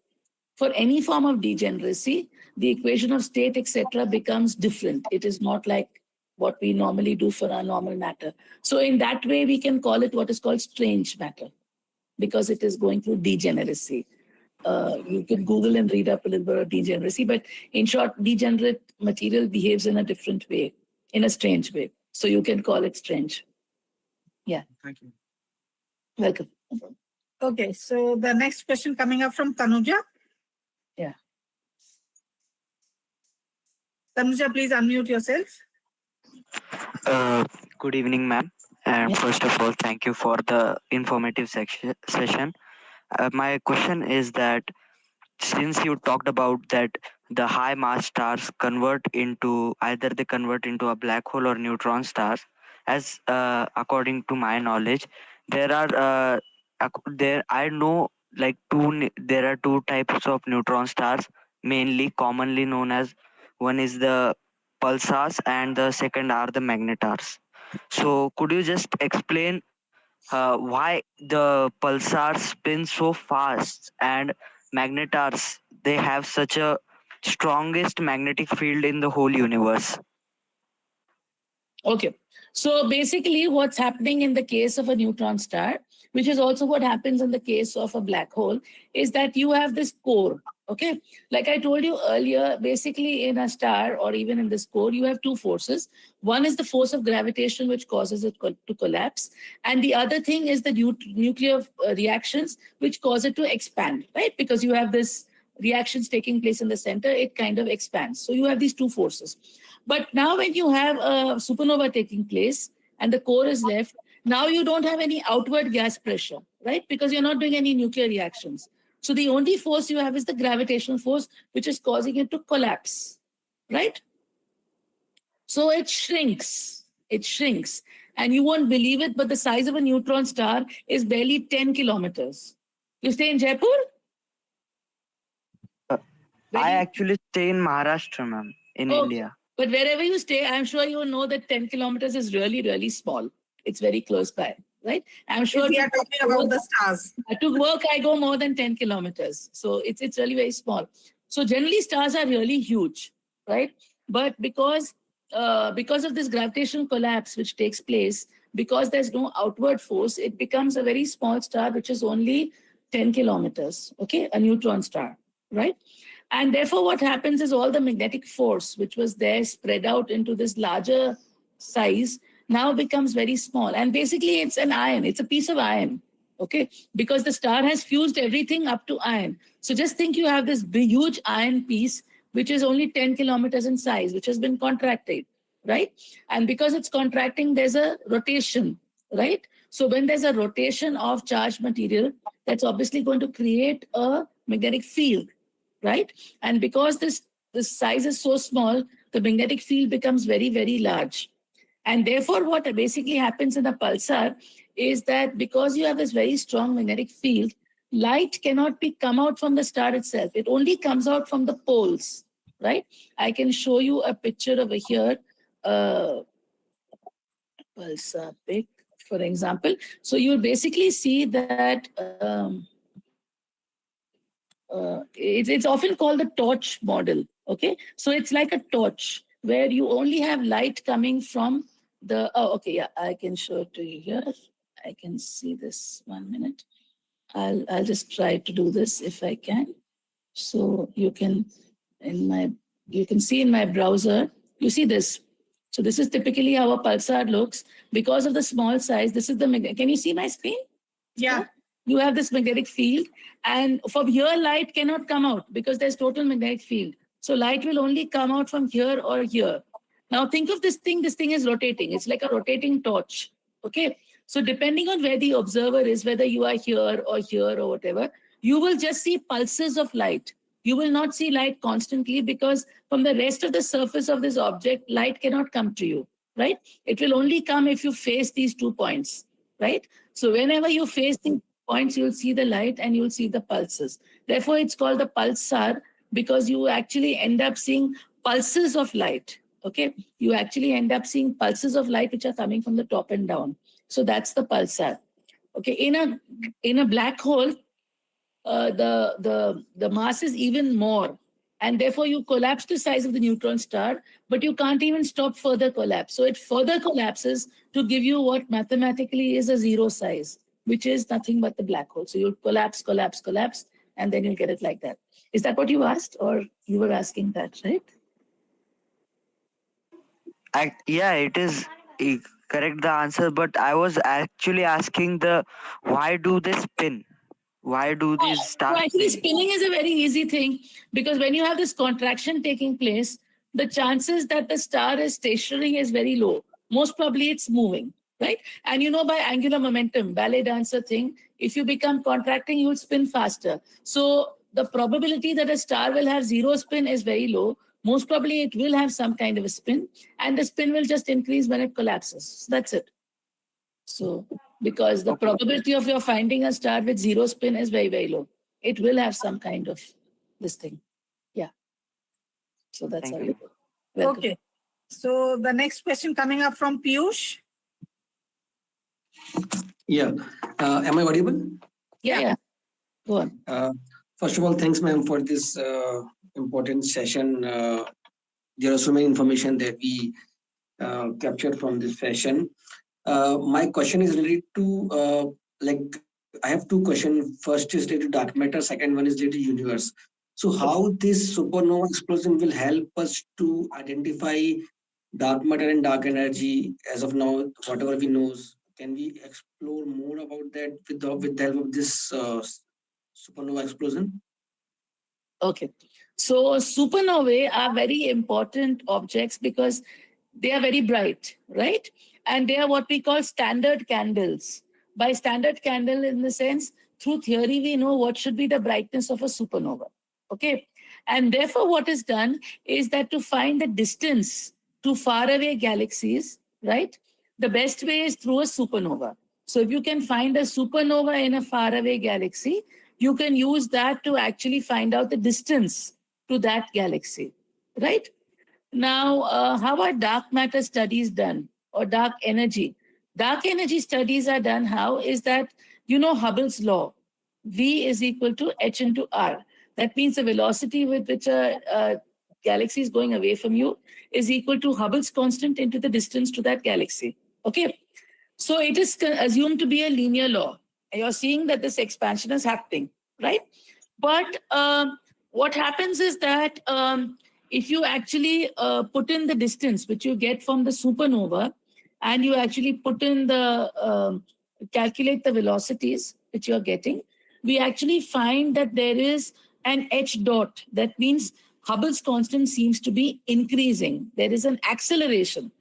for any form of degeneracy, the equation of state, etc., becomes different. It is not like what we normally do for our normal matter. So in that way, we can call it what is called strange matter, because it is going through degeneracy. You can Google and read up a little bit of degeneracy, but in short, degenerate material behaves in a different way, in a strange way. So you can call it strange. Yeah. Thank you. Welcome. Okay, so the next question coming up from Tanuja. Yeah. Tanuja, please unmute yourself. Good evening, ma'am. And Yeah. first of all, thank you for the informative session. My question is that since you talked about that the high mass stars convert into a black hole or neutron stars, as according to my knowledge, there are I know like there are two types of neutron stars, mainly commonly known as, one is the pulsars and the second are the magnetars. So could you just explain why the pulsars spin so fast and magnetars, they have such a strongest magnetic field in the whole universe? Okay. So basically what's happening in the case of a neutron star, which is also what happens in the case of a black hole, is that you have this core. Okay. Like I told you earlier, basically in a star or even in this core, you have two forces. One is the force of gravitation, which causes it to collapse. And the other thing is the nuclear reactions, which cause it to expand, right? Because you have this reactions taking place in the center, it kind of expands. So you have these two forces. But now when you have a supernova taking place and the core is left, now you don't have any outward gas pressure, right? Because you're not doing any nuclear reactions. So the only force you have is the gravitational force, which is causing it to collapse, right? So it shrinks. And you won't believe it, but the size of a neutron star is barely 10 kilometers. You stay in Jaipur? I actually stay in Maharashtra, ma'am, in India. But wherever you stay, I'm sure you know that 10 kilometers is really, really small. It's very close by, right? I'm sure We are talking about the stars. to work, I go more than 10 kilometers. So it's really very small. So generally stars are really huge, right? But because of this gravitational collapse which takes place, because there's no outward force, it becomes a very small star, which is only 10 kilometers, okay? A neutron star, right? And therefore, what happens is all the magnetic force, which was there spread out into this larger size, now becomes very small. And basically, it's an iron. It's a piece of iron, okay? Because the star has fused everything up to iron. So just think you have this big, huge iron piece, which is only 10 kilometers in size, which has been contracted, right? And because it's contracting, there's a rotation, right? So when there's a rotation of charged material, that's obviously going to create a magnetic field, right? And because this size is so small, the magnetic field becomes very, very large. And therefore, what basically happens in a pulsar is that because you have this very strong magnetic field, light cannot come out from the star itself. It only comes out from the poles, right? I can show you a picture over here. Pulsar pic, for example. So you'll basically see that it's often called the torch model, okay? So it's like a torch where you only have light coming from the, I can show it to you here. I can see this 1 minute. I'll just try to do this if I can. So you can see in my browser, you see this. So this is typically how a pulsar looks. Because of the small size, this is the magnetic. Can you see my screen? Yeah. You have this magnetic field, and from here light cannot come out because there's total magnetic field. So light will only come out from here or here. Now think of this thing is rotating. It's like a rotating torch, okay? So depending on where the observer is, whether you are here or whatever, you will just see pulses of light. You will not see light constantly because from the rest of the surface of this object, light cannot come to you, right? It will only come if you face these 2 points, right? So whenever you face these points, you'll see the light and you'll see the pulses. Therefore, it's called the pulsar because you actually end up seeing pulses of light, okay? You actually end up seeing pulses of light which are coming from the top and down. So that's the pulsar, okay? In a black hole, the mass is even more, and therefore you collapse the size of the neutron star, but you can't even stop further collapse. So it further collapses to give you what mathematically is a zero size, which is nothing but the black hole. So you collapse, collapse, collapse, and then you get it like that. Is that what you asked, or you were asking that, right? Yeah, it is correct the answer, but I was actually asking the why do they spin? Why do these So stars actually, spin? spinning is a very easy thing, because when you have this contraction taking place, the chances that the star is stationary is very low. Most probably it's moving, right? And you know, by angular momentum, ballet dancer thing, if you become contracting, you will spin faster. So the probability that a star will have zero spin is very low. Most probably it will have some kind of a spin, and the spin will just increase when it collapses. So that's it. So, because the probability of your finding a star with zero spin is very, very low. It will have some kind of this thing. Yeah. So that's Thank how you. you welcome. Okay. So the next question coming up from Piyush. Yeah. Am I audible? Yeah. Go on. First of all, thanks, ma'am, for this important session. There are so many information that we captured from this session. My question is related to I have two questions. First is related to dark matter. Second one is related to universe. So how this supernova explosion will help us to identify dark matter and dark energy as of now, whatever we know? Can we explore more about that with the help of this supernova explosion? Okay. So supernovae are very important objects because they are very bright, right? And they are what we call standard candles. By standard candle, in the sense, through theory, we know what should be the brightness of a supernova. Okay. And therefore, what is done is that to find the distance to faraway galaxies, right? The best way is through a supernova. So if you can find a supernova in a faraway galaxy, you can use that to actually find out the distance to that galaxy, right? Now, how are dark matter studies done, or dark energy? Dark energy studies are done how is that, you know, Hubble's law, V is equal to H into R. That means the velocity with which a galaxy is going away from you is equal to Hubble's constant into the distance to that galaxy. Okay. So it is assumed to be a linear law. You're seeing that this expansion is happening, right? But what happens is that if you actually put in the distance which you get from the supernova, and you actually put in the calculate the velocities which you're getting, we actually find that there is an H dot. That means Hubble's constant seems to be increasing. There is an acceleration.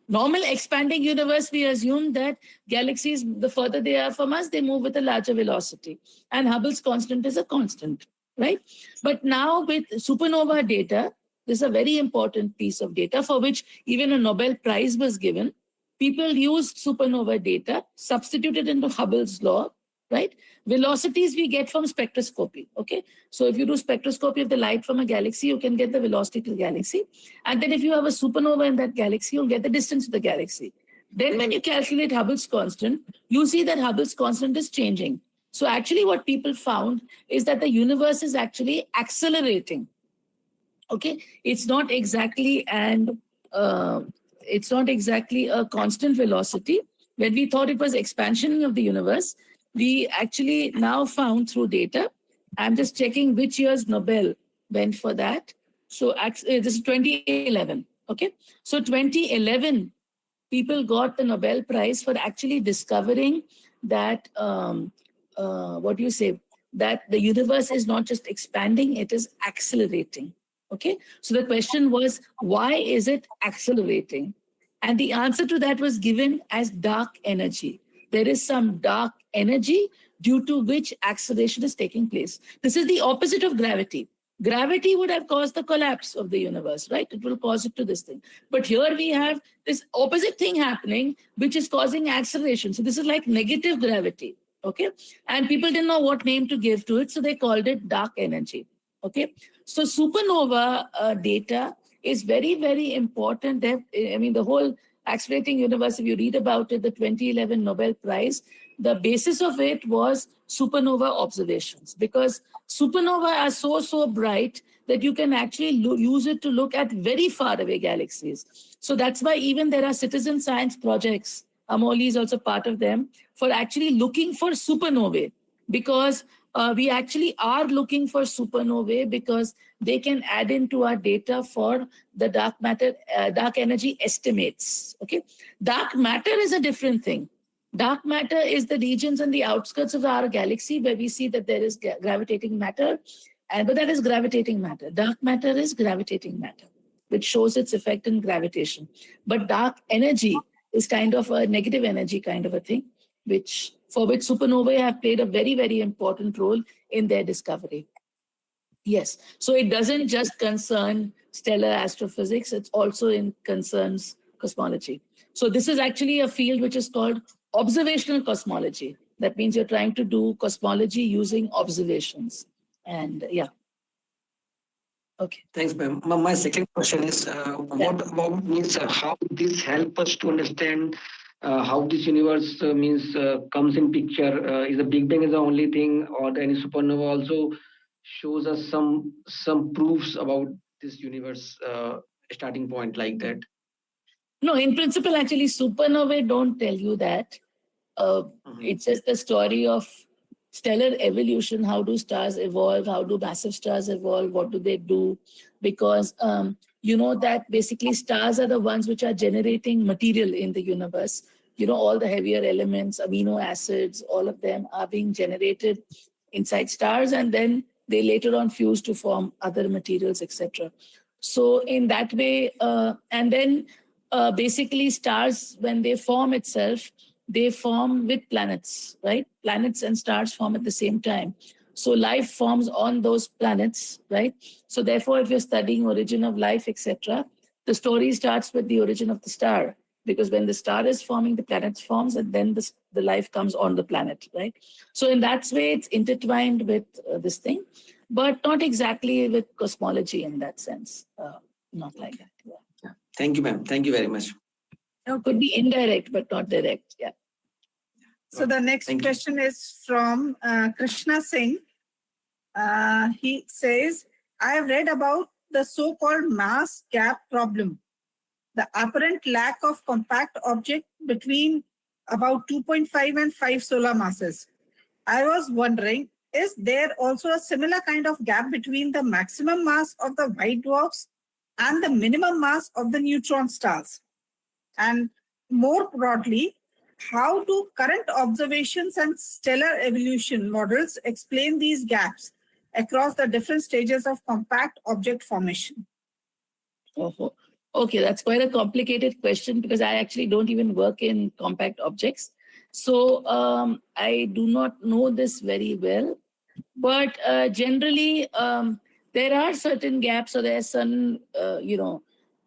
Normal expanding universe, we assume that galaxies, the further they are from us, they move with a larger velocity. And Hubble's constant is a constant, right? But now with supernova data, this is a very important piece of data for which even a Nobel Prize was given. People used supernova data, substituted into Hubble's law, right? Velocities we get from spectroscopy, okay? So if you do spectroscopy of the light from a galaxy, you can get the velocity to the galaxy. And then if you have a supernova in that galaxy, you'll get the distance to the galaxy. Then when you calculate Hubble's constant, you see that Hubble's constant is changing. So actually what people found is that the universe is actually accelerating. Okay, it's not exactly a constant velocity. When we thought it was expansion of the universe, we actually now found through data. I'm just checking which year's Nobel went for that. So this is 2011. Okay, so 2011, people got the Nobel Prize for actually discovering that that the universe is not just expanding, it is accelerating. Okay, so the question was, why is it accelerating? And the answer to that was given as dark energy. There is some dark energy due to which acceleration is taking place. This is the opposite of gravity. Gravity would have caused the collapse of the universe, right? It will cause it to this thing. But here we have this opposite thing happening, which is causing acceleration. So this is like negative gravity, okay? And people didn't know what name to give to it, so they called it dark energy, okay? So supernova data is very, very important. I mean, the whole accelerating universe, if you read about it, the 2011 Nobel Prize, the basis of it was supernova observations, because supernova are so bright that you can actually use it to look at very far away galaxies. So that's why even there are citizen science projects, Amoli is also part of them, for actually looking for supernovae, because we actually are looking for supernovae because they can add into our data for the dark matter, dark energy estimates. Okay, dark matter is a different thing. Dark matter is the regions on the outskirts of our galaxy where we see that there is gravitating matter, but that is gravitating matter. Dark matter is gravitating matter, which shows its effect in gravitation. But dark energy is kind of a negative energy kind of a thing, for which supernovae have played a very, very important role in their discovery. Yes, so it doesn't just concern stellar astrophysics, it's also concerns cosmology. So this is actually a field which is called observational cosmology. That means you're trying to do cosmology using observations. And yeah. Okay. Thanks, ma'am. My second question is, what about means how this help us to understand how this universe comes in picture? Is the Big Bang is the only thing, or any supernova also shows us some proofs about this universe starting point like that? No, in principle, actually, supernovae don't tell you that. It's just the story of stellar evolution. How do stars evolve? How do massive stars evolve? What do they do? Because you know that basically stars are the ones which are generating material in the universe. You know, all the heavier elements, amino acids, all of them are being generated inside stars, and then they later on fuse to form other materials, etc. So in that way, and then basically stars, when they form itself, they form with planets, right? Planets and stars form at the same time. So life forms on those planets, right? So therefore, if you're studying origin of life, etc., the story starts with the origin of the star, because when the star is forming, the planet forms, and then the life comes on the planet, right? So in that way, it's intertwined with this thing, but not exactly with cosmology in that sense. Not like that. Yeah. Thank you, ma'am. Thank you very much. No, could be indirect, but not direct. Yeah. So the next question is from Krishna Singh. He says, I have read about the so-called mass gap problem, the apparent lack of compact object between about 2.5 and 5 solar masses. I was wondering, is there also a similar kind of gap between the maximum mass of the white dwarfs and the minimum mass of the neutron stars? And more broadly, how do current observations and stellar evolution models explain these gaps across the different stages of compact object formation? Oh, okay, that's quite a complicated question because I actually don't even work in compact objects. So I do not know this very well. But generally, there are certain gaps. So there's some,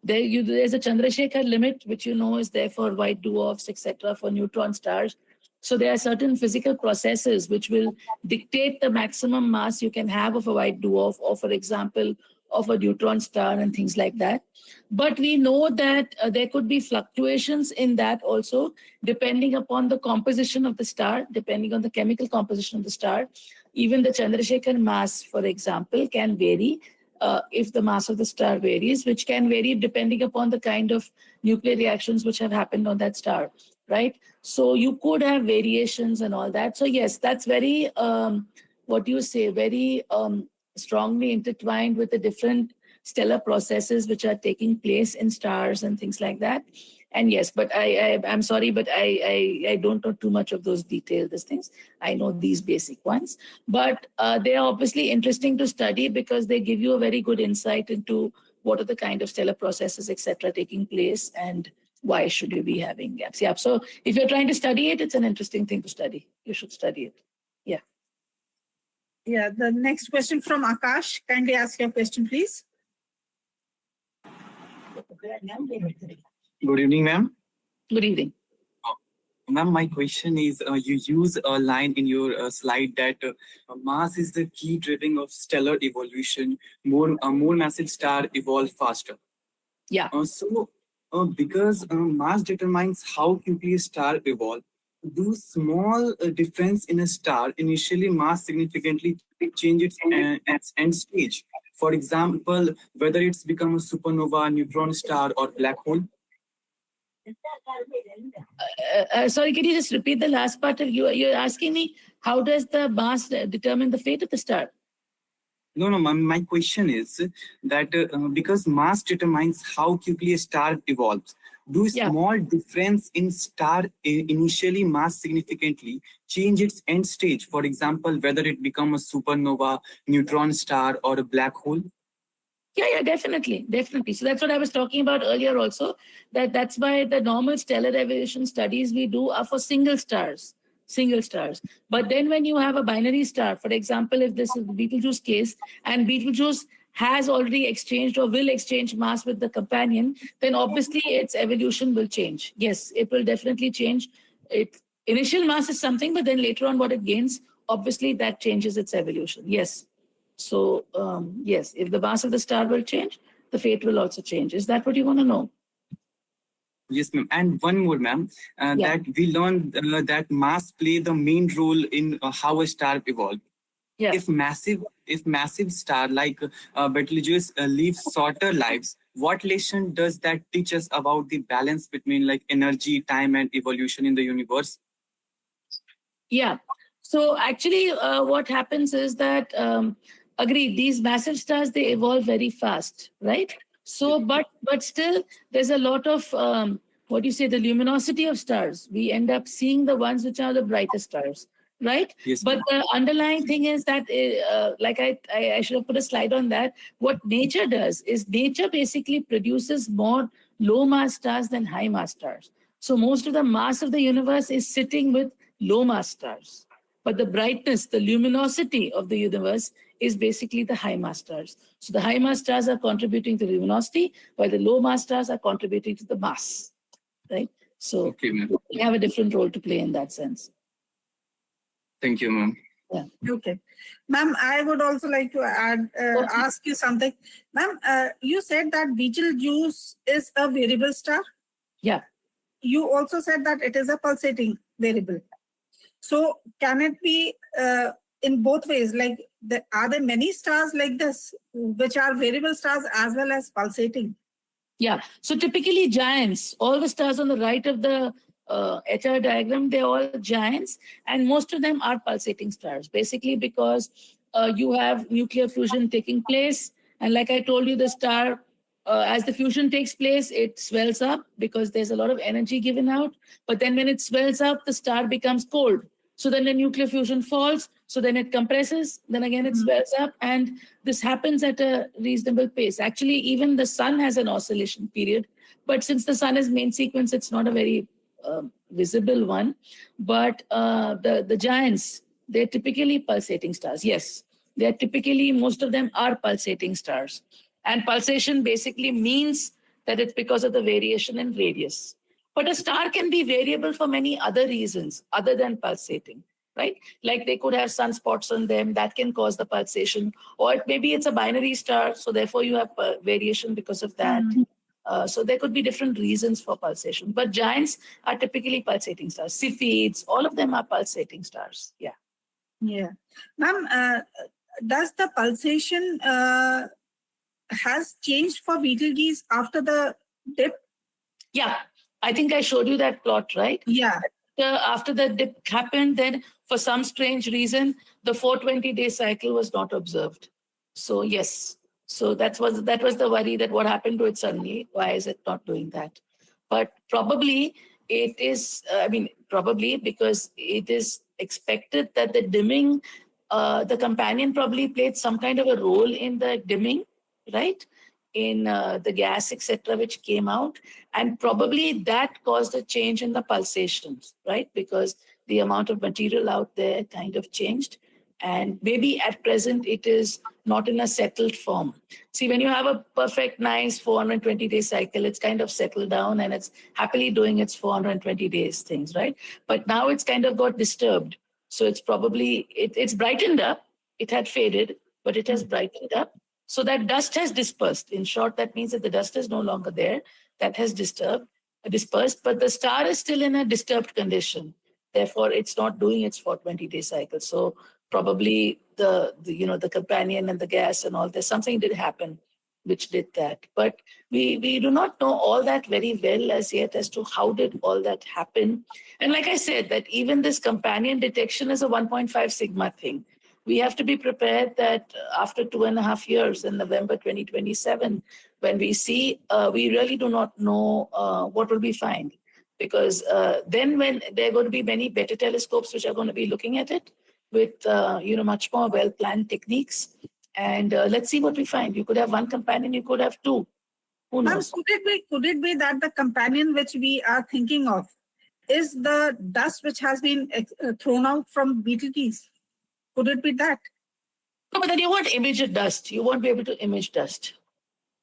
there's a Chandrasekhar limit, which you know is there for white dwarfs, etc., for neutron stars. So there are certain physical processes which will dictate the maximum mass you can have of a white dwarf, or for example, of a neutron star and things like that. But we know that there could be fluctuations in that also, depending upon the composition of the star, depending on the chemical composition of the star. Even the Chandrasekhar mass, for example, can vary if the mass of the star varies, which can vary depending upon the kind of nuclear reactions which have happened on that star, right? So you could have variations and all that. So yes, that's very, very strongly intertwined with the different stellar processes which are taking place in stars and things like that. And yes, but I'm sorry, but I don't know too much of those detailed things. I know these basic ones, but they are obviously interesting to study because they give you a very good insight into what are the kind of stellar processes, etc., taking place, and why should you be having gaps. Yeah, so if you're trying to study it, it's an interesting thing to study. You should study it. Yeah. Yeah, the next question from Akash. Kindly ask your question, please. Good evening, ma'am. Good evening. Ma'am, my question is, you use a line in your slide that mass is the key driving of stellar evolution. More massive star evolve faster. Yeah. Because mass determines how quickly a star evolve, do small difference in a star initially mass significantly change its end stage? For example, whether it's become a supernova, neutron star, or black hole? Sorry, can you just repeat the last part of you? You're asking me how does the mass determine the fate of the star? No, my question is that because mass determines how quickly a star evolves, do small difference in star initially mass significantly change its end stage? For example, whether it become a supernova, neutron star, or a black hole? Yeah, definitely. So that's what I was talking about earlier also, that's why the normal stellar evolution studies we do are for single stars. But then when you have a binary star, for example, if this is the Betelgeuse case, and Betelgeuse has already exchanged or will exchange mass with the companion, then obviously its evolution will change. Yes, it will definitely change. Its initial mass is something, but then later on what it gains, obviously that changes its evolution. Yes. So, yes, if the mass of the star will change, the fate will also change. Is that what you want to know? Yes, ma'am. And one more, ma'am, that we learned that mass play the main role in how a star evolved. Yeah. If massive star like Betelgeuse lives shorter lives, what lesson does that teach us about the balance between like energy, time, and evolution in the universe? Yeah. So actually, what happens is that, agreed, these massive stars, they evolve very fast, right? So, but still, there's a lot of, what do you say, the luminosity of stars. We end up seeing the ones which are the brightest stars, right? Yes, but the underlying thing is that, like I should have put a slide on that. What nature does is nature basically produces more low mass stars than high mass stars. So most of the mass of the universe is sitting with low mass stars. But the brightness, the luminosity of the universe is basically the high mass stars. So the high mass stars are contributing to the luminosity, while the low mass stars are contributing to the mass, right? So okay, ma'am. we have a different role to play in that sense. Thank you, ma'am. Yeah. Okay. Ma'am, I would also like to ask you something. Ma'am, you said that Betelgeuse is a variable star. Yeah. You also said that it is a pulsating variable. So can it be in both ways? Like, are there many stars like this, which are variable stars as well as pulsating? Yeah. So typically giants, all the stars on the right of the HR diagram, they're all giants, and most of them are pulsating stars, basically because you have nuclear fusion taking place. And like I told you, the star, as the fusion takes place, it swells up because there's a lot of energy given out. But then when it swells up, the star becomes cold. So then the nuclear fusion falls. So then it compresses. Then again, it swells up. And this happens at a reasonable pace. Actually, even the sun has an oscillation period. But since the sun is main sequence, it's not a very visible one. But the giants, they're typically pulsating stars. Yes, they're typically, most of them are pulsating stars. And pulsation basically means that it's because of the variation in radius. But a star can be variable for many other reasons other than pulsating, right? Like they could have sunspots on them that can cause the pulsation, or maybe it's a binary star, so therefore you have variation because of that. So there could be different reasons for pulsation, but giants are typically pulsating stars. Cepheids, all of them are pulsating stars. Yeah. Yeah. Ma'am, does the pulsation has changed for Betelgeuse after the dip? Yeah, I think I showed you that plot, right? Yeah. After the dip happened, then for some strange reason, the 420-day cycle was not observed. So yes, so that was the worry, that what happened to it suddenly? Why is it not doing that? But probably it is, probably because it is expected that the dimming, the companion probably played some kind of a role in the dimming, right? In the gas, etc., which came out. And probably that caused a change in the pulsations, right? Because the amount of material out there kind of changed. And maybe at present it is not in a settled form. See, when you have a perfect, nice 420-day cycle, it's kind of settled down and it's happily doing its 420 days things, right? But now it's kind of got disturbed. So it's probably, it's brightened up. It had faded, but it has brightened up. So that dust has dispersed. In short, that means that the dust is no longer there. That has dispersed, but the star is still in a disturbed condition. Therefore, it's not doing its 420-day cycle. So probably the companion and the gas and all. There's something did happen which did that. But we do not know all that very well as yet as to how did all that happen. And like I said, that even this companion detection is a 1.5 sigma thing. We have to be prepared that after 2.5 years in November 2027, when we see, we really do not know what will we find. Because then when there are going to be many better telescopes which are going to be looking at it with much more well-planned techniques. And let's see what we find. You could have one companion, you could have two. Who knows? Could it be that the companion which we are thinking of is the dust which has been thrown out from Betelgeuse? Could it be that? No, but then you won't image a dust. You won't be able to image dust,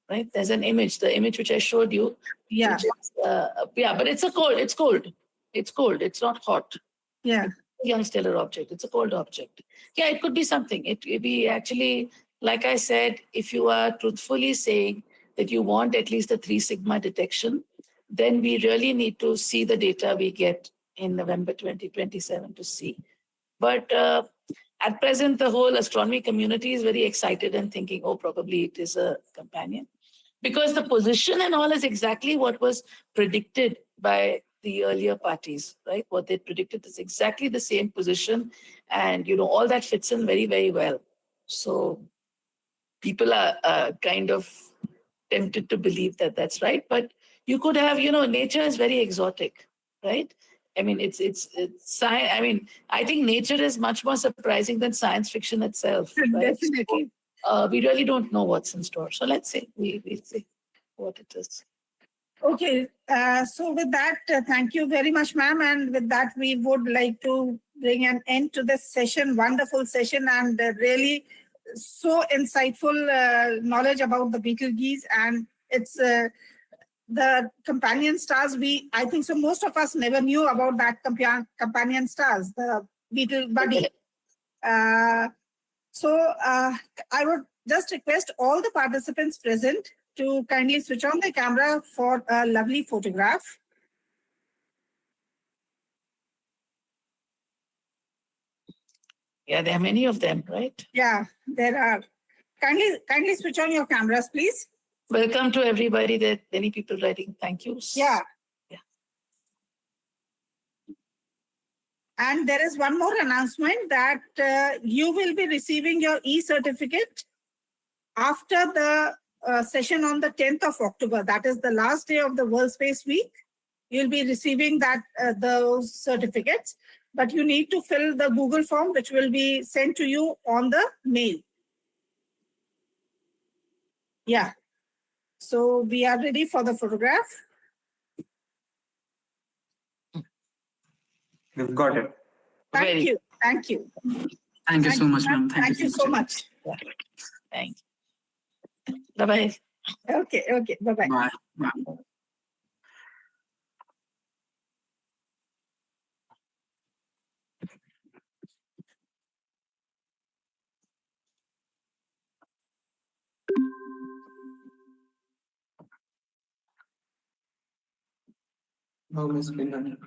right? There's an image, the image which I showed you. Yeah. Is, but it's cold. It's cold. It's cold. It's not hot. Yeah. Young stellar object. It's a cold object. Yeah, it could be something. It be actually, like I said, if you are truthfully saying that you want at least a 3 sigma detection, then we really need to see the data we get in November 2027 to see. But at present, the whole astronomy community is very excited and thinking, oh, probably it is a companion. Because the position and all is exactly what was predicted by the earlier parties, right? What they predicted is exactly the same position. And, all that fits in very, very well. So people are kind of tempted to believe that that's right. But you could have, nature is very exotic, right? I mean, it's science. I mean, I think nature is much more surprising than science fiction itself. Right? Definitely. So, we really don't know what's in store. So let's see. We'll see what it is. Okay. So with that, thank you very much, ma'am. And with that, we would like to bring an end to this session. Wonderful session and really so insightful knowledge about the Betelgeuse and its the companion stars. I think so most of us never knew about that companion stars, the Beetle buddy. So I would just request all the participants present to kindly switch on the camera for a lovely photograph. Yeah, there are many of them, right? Yeah, there are. Kindly switch on your cameras, please. Welcome to everybody. There are many people writing thank yous. Yeah. Yeah. And there is one more announcement that you will be receiving your e-certificate after the session on the 10th of October. That is the last day of the World Space Week. You'll be receiving those certificates, but you need to fill the Google form, which will be sent to you on the mail. Yeah. So we are ready for the photograph. We've got it. Thank you. Thank you. Thank you so much, ma'am. Thank you so much. Yeah. Thank you. Bye-bye. Okay. Bye-bye. Bye. Bye. No, Miss Pinna.